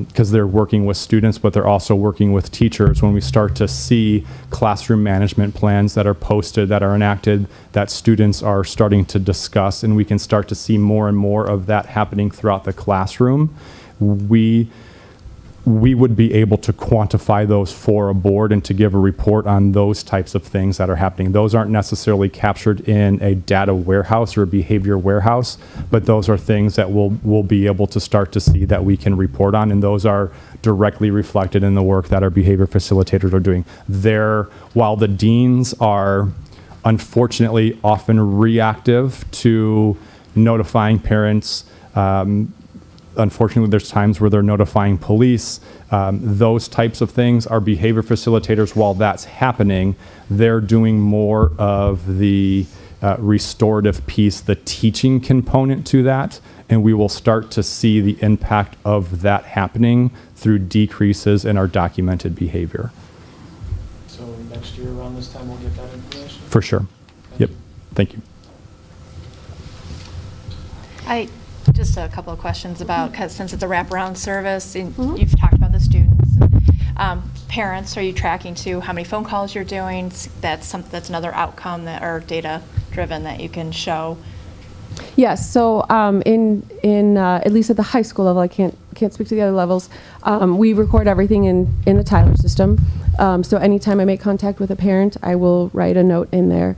because they're working with students, but they're also working with teachers. When we start to see classroom management plans that are posted, that are enacted, that students are starting to discuss, and we can start to see more and more of that happening throughout the classroom, we would be able to quantify those for a board and to give a report on those types of things that are happening. Those aren't necessarily captured in a data warehouse or a behavior warehouse, but those are things that we'll be able to start to see that we can report on, and those are directly reflected in the work that our behavior facilitators are doing. While the deans are unfortunately often reactive to notifying parents, unfortunately, there's times where they're notifying police. Those types of things, our behavior facilitators, while that's happening, they're doing more of the restorative piece, the teaching component to that, and we will start to see the impact of that happening through decreases in our documented behavior. So next year around this time, we'll get that information? For sure. Yep. Thank you. Just a couple of questions about, because since it's a wraparound service, and you've talked about the students, and, parents, are you tracking too how many phone calls you're doing? That's another outcome that are data driven that you can show. Yes. So in at least at the high school level, I can't speak to the other levels. We record everything in the Tyler system. So anytime I make contact with a parent, I will write a note in there.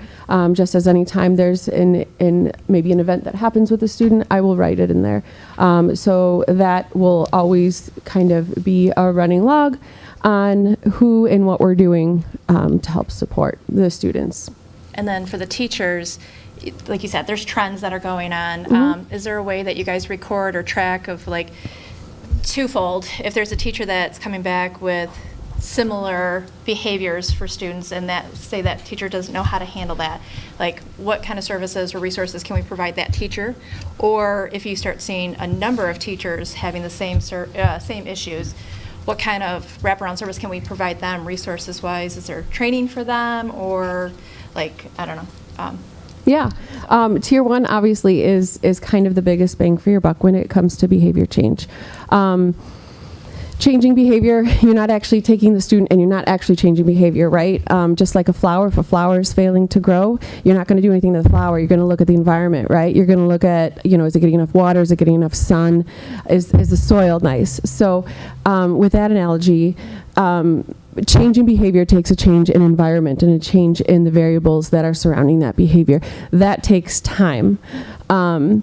Just as anytime there's maybe an event that happens with a student, I will write it in there. So that will always kind of be a running log on who and what we're doing to help support the students. And then for the teachers, like you said, there's trends that are going on. Is there a way that you guys record or track of, like, twofold, if there's a teacher that's coming back with similar behaviors for students and that, say, that teacher doesn't know how to handle that, like, what kind of services or resources can we provide that teacher? Or if you start seeing a number of teachers having the same issues, what kind of wraparound service can we provide them resources wise? Is there training for them, or, like, I don't know, Yeah. Tier 1 obviously is kind of the biggest bang for your buck when it comes to behavior change. Changing behavior, you're not actually taking the student and you're not actually changing behavior, right? Just like a flower, if a flower is failing to grow, you're not going to do anything to the flower. You're going to look at the environment, right? You're going to look at, is it getting enough water? Is it getting enough sun? Is the soil nice? So with that analogy, changing behavior takes a change in environment and a change in the variables that are surrounding that behavior. That takes time. And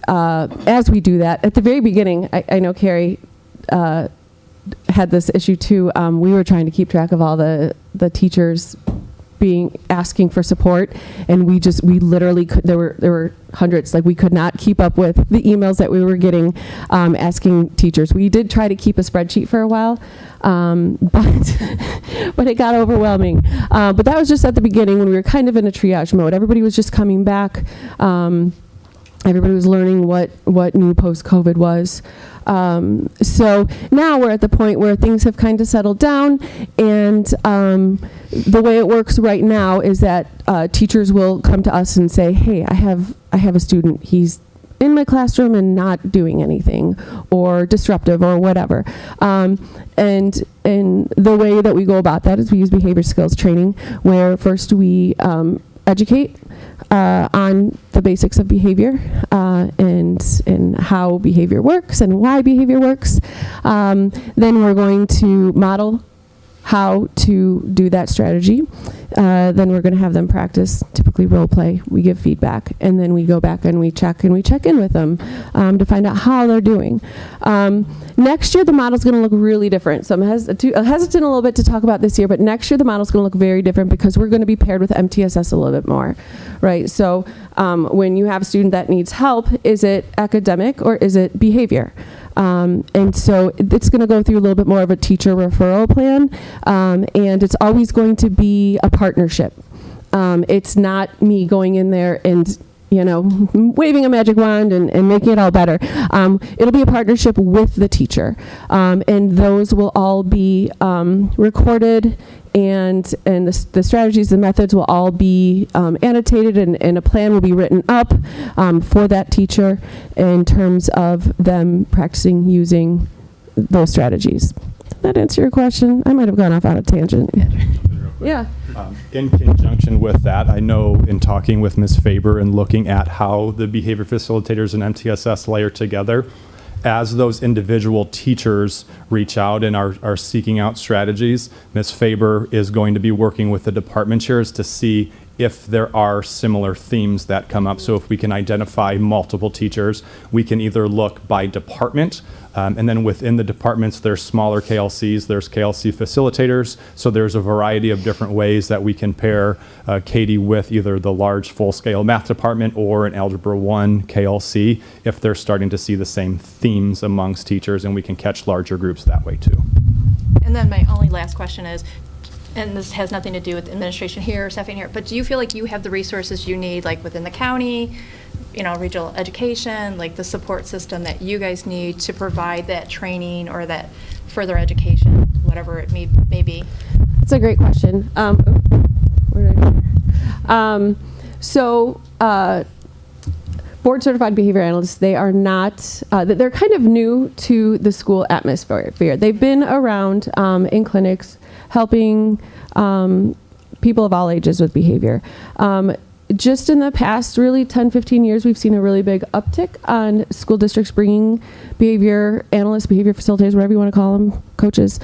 as we do that, at the very beginning, I know Carrie had this issue too. We were trying to keep track of all the teachers asking for support, and we literally could, there were hundreds, like we could not keep up with the emails that we were getting asking teachers. We did try to keep a spreadsheet for a while, but it got overwhelming. But that was just at the beginning when we were kind of in a triage mode. Everybody was just coming back. Everybody was learning what new post-COVID was. So now we're at the point where things have kind of settled down, and the way it works right now is that teachers will come to us and say, hey, I have a student, he's in my classroom and not doing anything, or disruptive, or whatever. And the way that we go about that is we use behavior skills training, where first we educate on the basics of behavior and how behavior works and why behavior works. Then we're going to model how to do that strategy. Then we're going to have them practice, typically role play. We give feedback, and then we go back and we check in with them to find out how they're doing. Next year, the model's going to look really different. So I'm hesitant a little bit to talk about this year, but next year the model's going to look very different because we're going to be paired with MTSS a little bit more, right? So when you have a student that needs help, is it academic or is it behavior? And so it's going to go through a little bit more of a teacher referral plan, and it's always going to be a partnership. It's not me going in there and waving a magic wand and making it all better. It'll be a partnership with the teacher, and those will all be recorded, and the strategies, the methods will all be annotated, and a plan will be written up for that teacher in terms of them practicing using those strategies. Did that answer your question? I might have gone off on a tangent. Yeah. In conjunction with that, I know in talking with Ms. Faber and looking at how the behavior facilitators and MTSS layer together, as those individual teachers reach out and are seeking out strategies, Ms. Faber is going to be working with the department chairs to see if there are similar themes that come up. So if we can identify multiple teachers, we can either look by department, and then within the departments, there's smaller KLCs, there's KLC facilitators. So there's a variety of different ways that we can pair Katie with either the large full-scale math department or an Algebra 1 KLC if they're starting to see the same themes amongst teachers, and we can catch larger groups that way too. And then my only last question is, and this has nothing to do with administration here or staffing here, but do you feel like you have the resources you need, like within the county, regional education, like the support system that you guys need to provide that training or that further education, whatever it may be? That's a great question. Board certified behavior analysts, they are not, they're kind of new to the school atmosphere. They've been around in clinics helping people of all ages with behavior. Just in the past, really 10, 15 years, we've seen a really big uptick on school districts bringing behavior analysts, behavior facilitators, whatever you want to call them, coaches,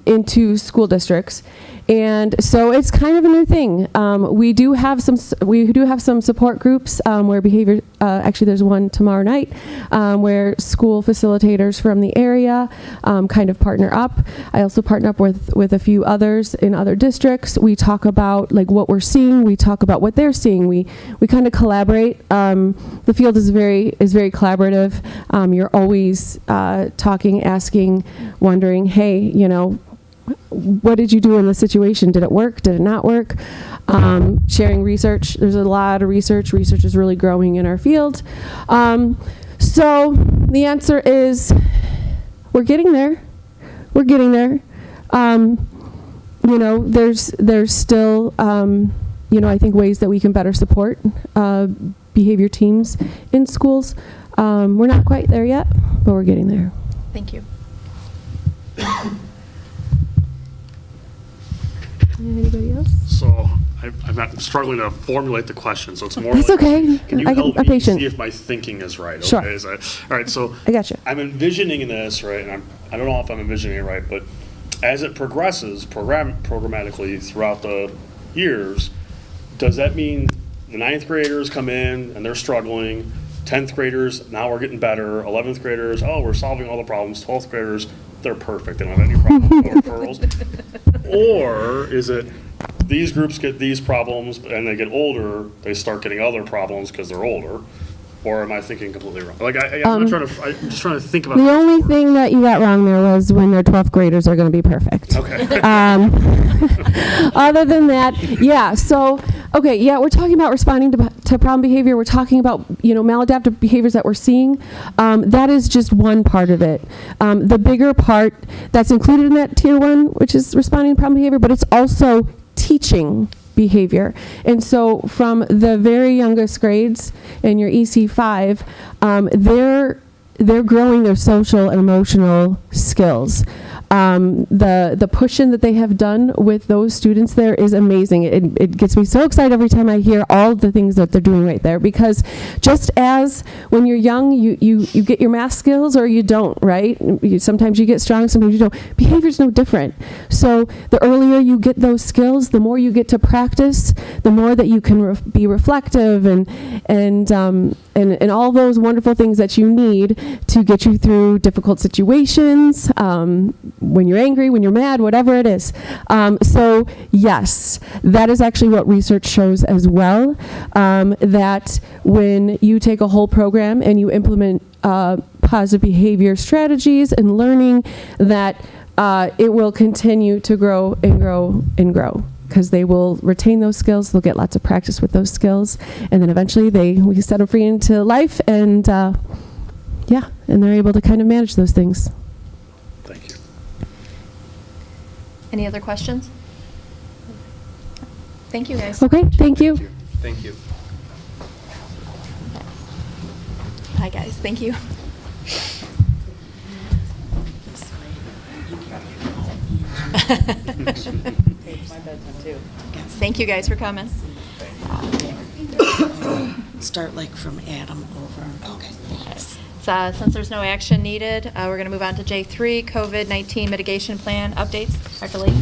into school districts. And so it's kind of a new thing. We do have some support groups where behavior. Actually, there's one tomorrow night where school facilitators from the area kind of partner up. I also partner up with a few others in other districts. We talk about like what we're seeing. We talk about what they're seeing. We kind of collaborate. The field is very collaborative. You're always talking, asking, wondering, hey, what did you do in the situation? Did it work? Did it not work? Sharing research. There's a lot of research. Research is really growing in our field. So the answer is we're getting there. We're getting there. There's still I think ways that we can better support behavior teams in schools. We're not quite there yet, but we're getting there. Thank you. Anybody else? So I'm not struggling to formulate the question, so it's more That's like, okay. Can you I'm help me patient. see if my thinking is right? Sure. Okay, all right, so I got you. I'm envisioning this, right, and I don't know if I'm envisioning it right, but as it progresses programmatically throughout the years, does that mean the 9th graders come in and they're struggling, 10th graders, now we're getting better, 11th graders, oh, we're solving all the problems, 12th graders, they're perfect, they don't have any problems, no referrals? Or is it these groups get these problems and they get older, they start getting other problems because they're older? Or am I thinking completely wrong? Like, I'm just trying to think about The this. only thing that you got wrong there was when their 12th graders are going to be perfect. Okay. Other than that, yeah. So, okay, yeah, we're talking about responding to problem behavior. We're talking about, maladaptive behaviors that we're seeing. That is just one part of it. The bigger part that's included in that tier 1, which is responding to problem behavior, but it's also teaching behavior. And so from the very youngest grades in your EC5, they're growing their social and emotional skills. The push-in that they have done with those students there is amazing. It gets me so excited every time I hear all the things that they're doing right there, because just as when you're young, you get your math skills or you don't, right? Sometimes you get strong, sometimes you don't. Behavior's no different. So the earlier you get those skills, the more you get to practice, the more that you can be reflective and all those wonderful things that you need to get you through difficult situations, when you're angry, when you're mad, whatever it is. So yes, that is actually what research shows as well, that when you take a whole program and you implement positive behavior strategies and learning, that it will continue to grow and grow and grow, because they will retain those skills, they'll get lots of practice with those skills, and then eventually we set them free into life, and and they're able to kind of manage those things. Thank you. Any other questions? Thank you, guys. Okay, thank you. Thank you. Hi, guys. Thank you. Thank you guys for coming. Start like from Adam over. Okay. So, since there's no action needed, we're going to move on to J3, COVID-19 mitigation plan updates. Dr. Lee?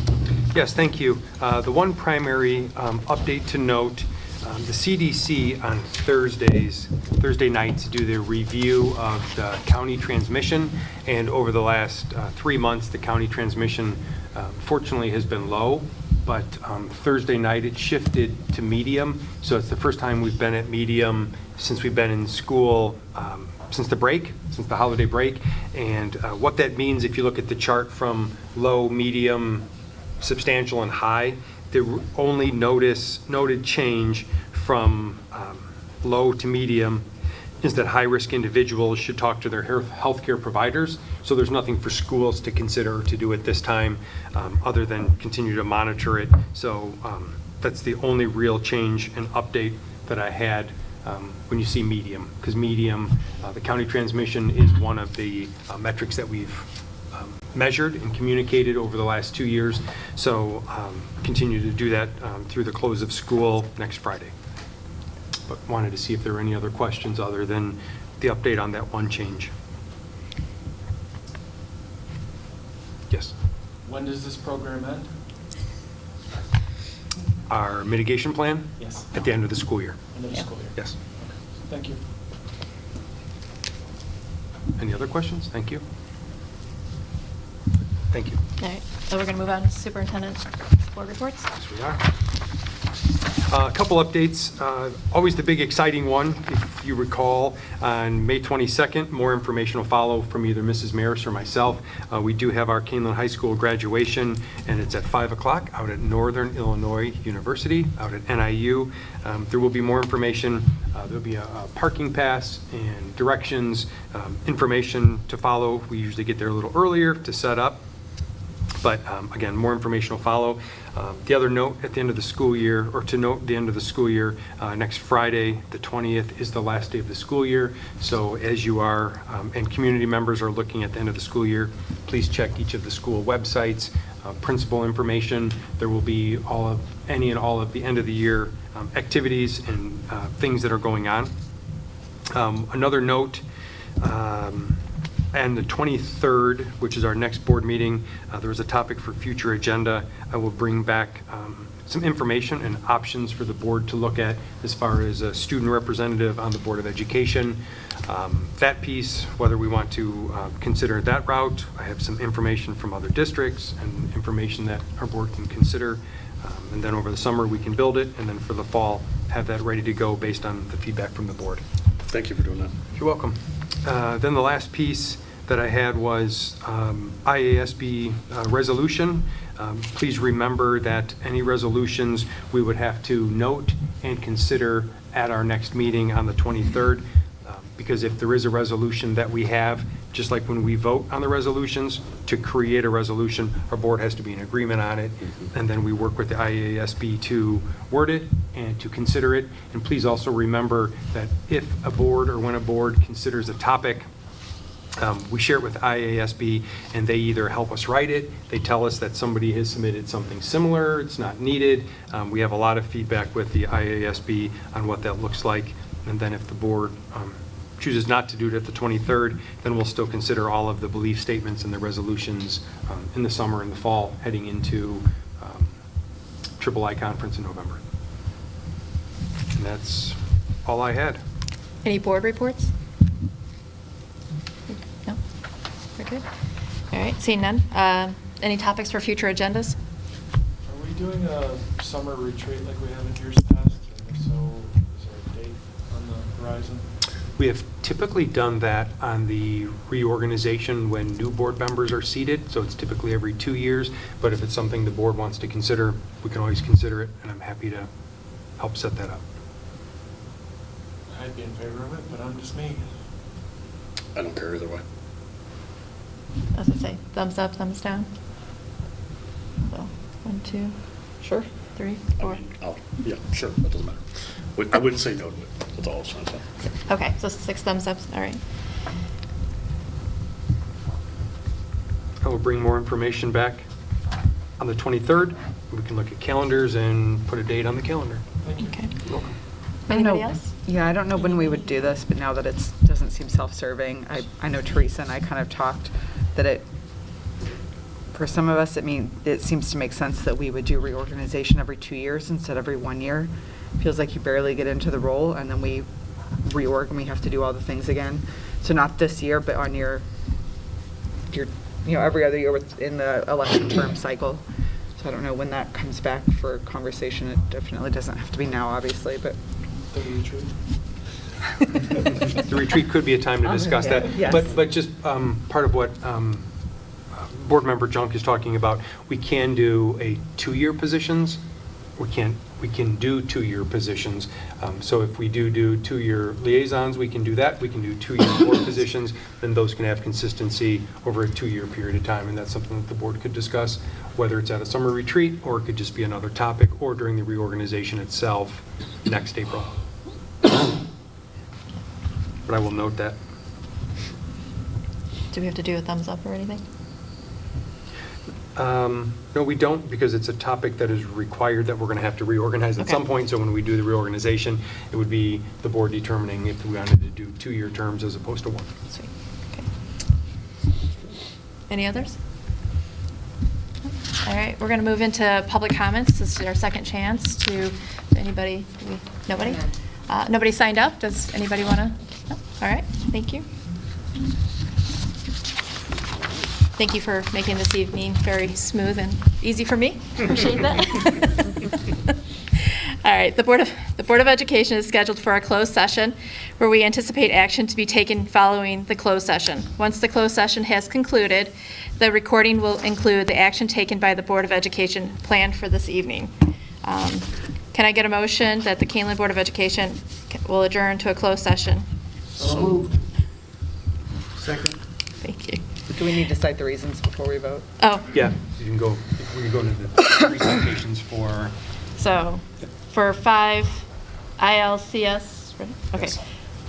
Yes, thank you. The one primary update to note, the CDC on Thursday nights, do their review of the county transmission, and over the last 3 months, the county transmission fortunately has been low, but Thursday night it shifted to medium, so it's the first time we've been at medium since we've been in school, since the holiday break. And what that means, if you look at the chart from low, medium, substantial, and high, the only noted change from low to medium is that high-risk individuals should talk to their healthcare providers. So there's nothing for schools to consider or to do at this time, other than continue to monitor it. So that's the only real change and update that I had when you see medium, because medium, the county transmission is one of the metrics that we've measured and communicated over the last 2 years. So continue to do that through the close of school next Friday. But wanted to see if there were any other questions other than the update on that one change. Yes. When does this program end? Our mitigation plan? Yes. At the end of the school year. End of the school year. Yes. Thank you. Any other questions? Thank you. Thank you. All right. So we're going to move on to superintendent's board reports. Yes, we are. A couple updates. Always the big exciting one, if you recall, on May 22nd, more information will follow from either Mrs. Maris or myself. We do have our Kaneland High School graduation, and it's at 5 o'clock out at Northern Illinois University, out at NIU. There will be more information. There'll be a parking pass and directions, information to follow. We usually get there a little earlier to set up. But again, more information will follow. The other note at the end of the school year, or to note the end of the school year, next Friday, the 20th, is the last day of the school year. So as you are, and community members are looking at the end of the school year, please check each of the school websites, principal information. There will be any and all of the end of the year activities and things that are going on. Another note, and the 23rd, which is our next board meeting, there was a topic for future agenda. I will bring back some information and options for the board to look at as far as a student representative on the Board of Education. That piece, whether we want to consider that route, I have some information from other districts and information that our board can consider. And then over the summer, we can build it, and then for the fall, have that ready to go based on the feedback from the board. Thank you for doing that. You're welcome. Then the last piece that I had was IASB resolution. Please remember that any resolutions we would have to note and consider at our next meeting on the 23rd. Because if there is a resolution that we have, just like when we vote on the resolutions, to create a resolution, our board has to be in agreement on it. And then we work with the IASB to word it and to consider it. And please also remember that if a board or when a board considers a topic, we share it with IASB, and they either help us write it, they tell us that somebody has submitted something similar, it's not needed. We have a lot of feedback with the IASB on what that looks like. And then if the board chooses not to do it at the 23rd, then we'll still consider all of the belief statements and the resolutions in the summer and the fall heading into Triple I conference in November. And that's all I had. Any board reports? No? We're good? All right, seeing none. Any topics for future agendas? Are we doing a summer retreat like we have in years past? And if so, is there a date on the horizon? We have typically done that on the reorganization when new board members are seated, so it's typically every 2 years. But if it's something the board wants to consider, we can always consider it, and I'm happy to help set that up. I'd be in favor of it, but I'm just me. I don't care either way. As I say, thumbs up, thumbs down. So, 1, 2, Sure. 3, 4. Yeah, sure, that doesn't matter. I wouldn't say no to it. That's all I was trying to say. Okay, so 6 thumbs up, all right. I will bring more information back on the 23rd. We can look at calendars and put a date on the calendar. Thank you. Okay. You're welcome. Anybody else? Yeah, I don't know when we would do this, but now that it doesn't seem self-serving, I know Teresa and I kind of talked that for some of us, it seems to make sense that we would do reorganization every 2 years instead of every 1 year. Feels like you barely get into the role, and then we reorg and we have to do all the things again. So not this year, but on your every other year in the election term cycle. So I don't know when that comes back for conversation. It definitely doesn't have to be now, obviously, but. The retreat. The retreat could be a time to discuss that. Yes. But just part of what Board Member Junk is talking about, we can do a 2-year positions. We can do 2-year positions. So if we do 2-year liaisons, we can do that. We can do 2-year board positions. Then those can have consistency over a 2-year period of time. And that's something that the board could discuss, whether it's at a summer retreat or it could just be another topic or during the reorganization itself next April. But I will note that. Do we have to do a thumbs up or anything? No, we don't, because it's a topic that is required that we're going to have to reorganize at some point. So when we do the reorganization, it would be the board determining if we wanted to do 2-year terms as opposed to 1. Sweet. Okay. Any others? All right, we're going to move into public comments. This is our second chance to anybody. Nobody? Nobody signed up. Does anybody want to? No? All right. Thank you. Thank you for making this evening very smooth and easy for me. Appreciate that. All right, the Board of Education is scheduled for a closed session where we anticipate action to be taken following the closed session. Once the closed session has concluded, the recording will include the action taken by the Board of Education planned for this evening. Can I get a motion that the Kaneland Board of Education will adjourn to a closed session? So moved. Second. Thank you. do we need to cite the reasons before we vote? Oh, Yeah, you can go, we can go into the three citations for, so for 5 ILCS, ready? Okay.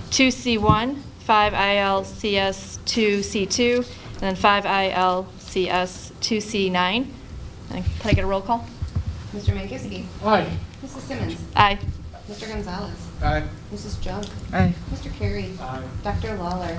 2C1, 5 ILCS 2C2, and then 5 ILCS 2C9. And can I get a roll call? Mr. Mankowski. Aye. Mrs. Simmons. Aye. Mr. Gonzalez. Aye. Mrs. Junk. Aye. Mr. Carey. Aye. Dr. Lawler.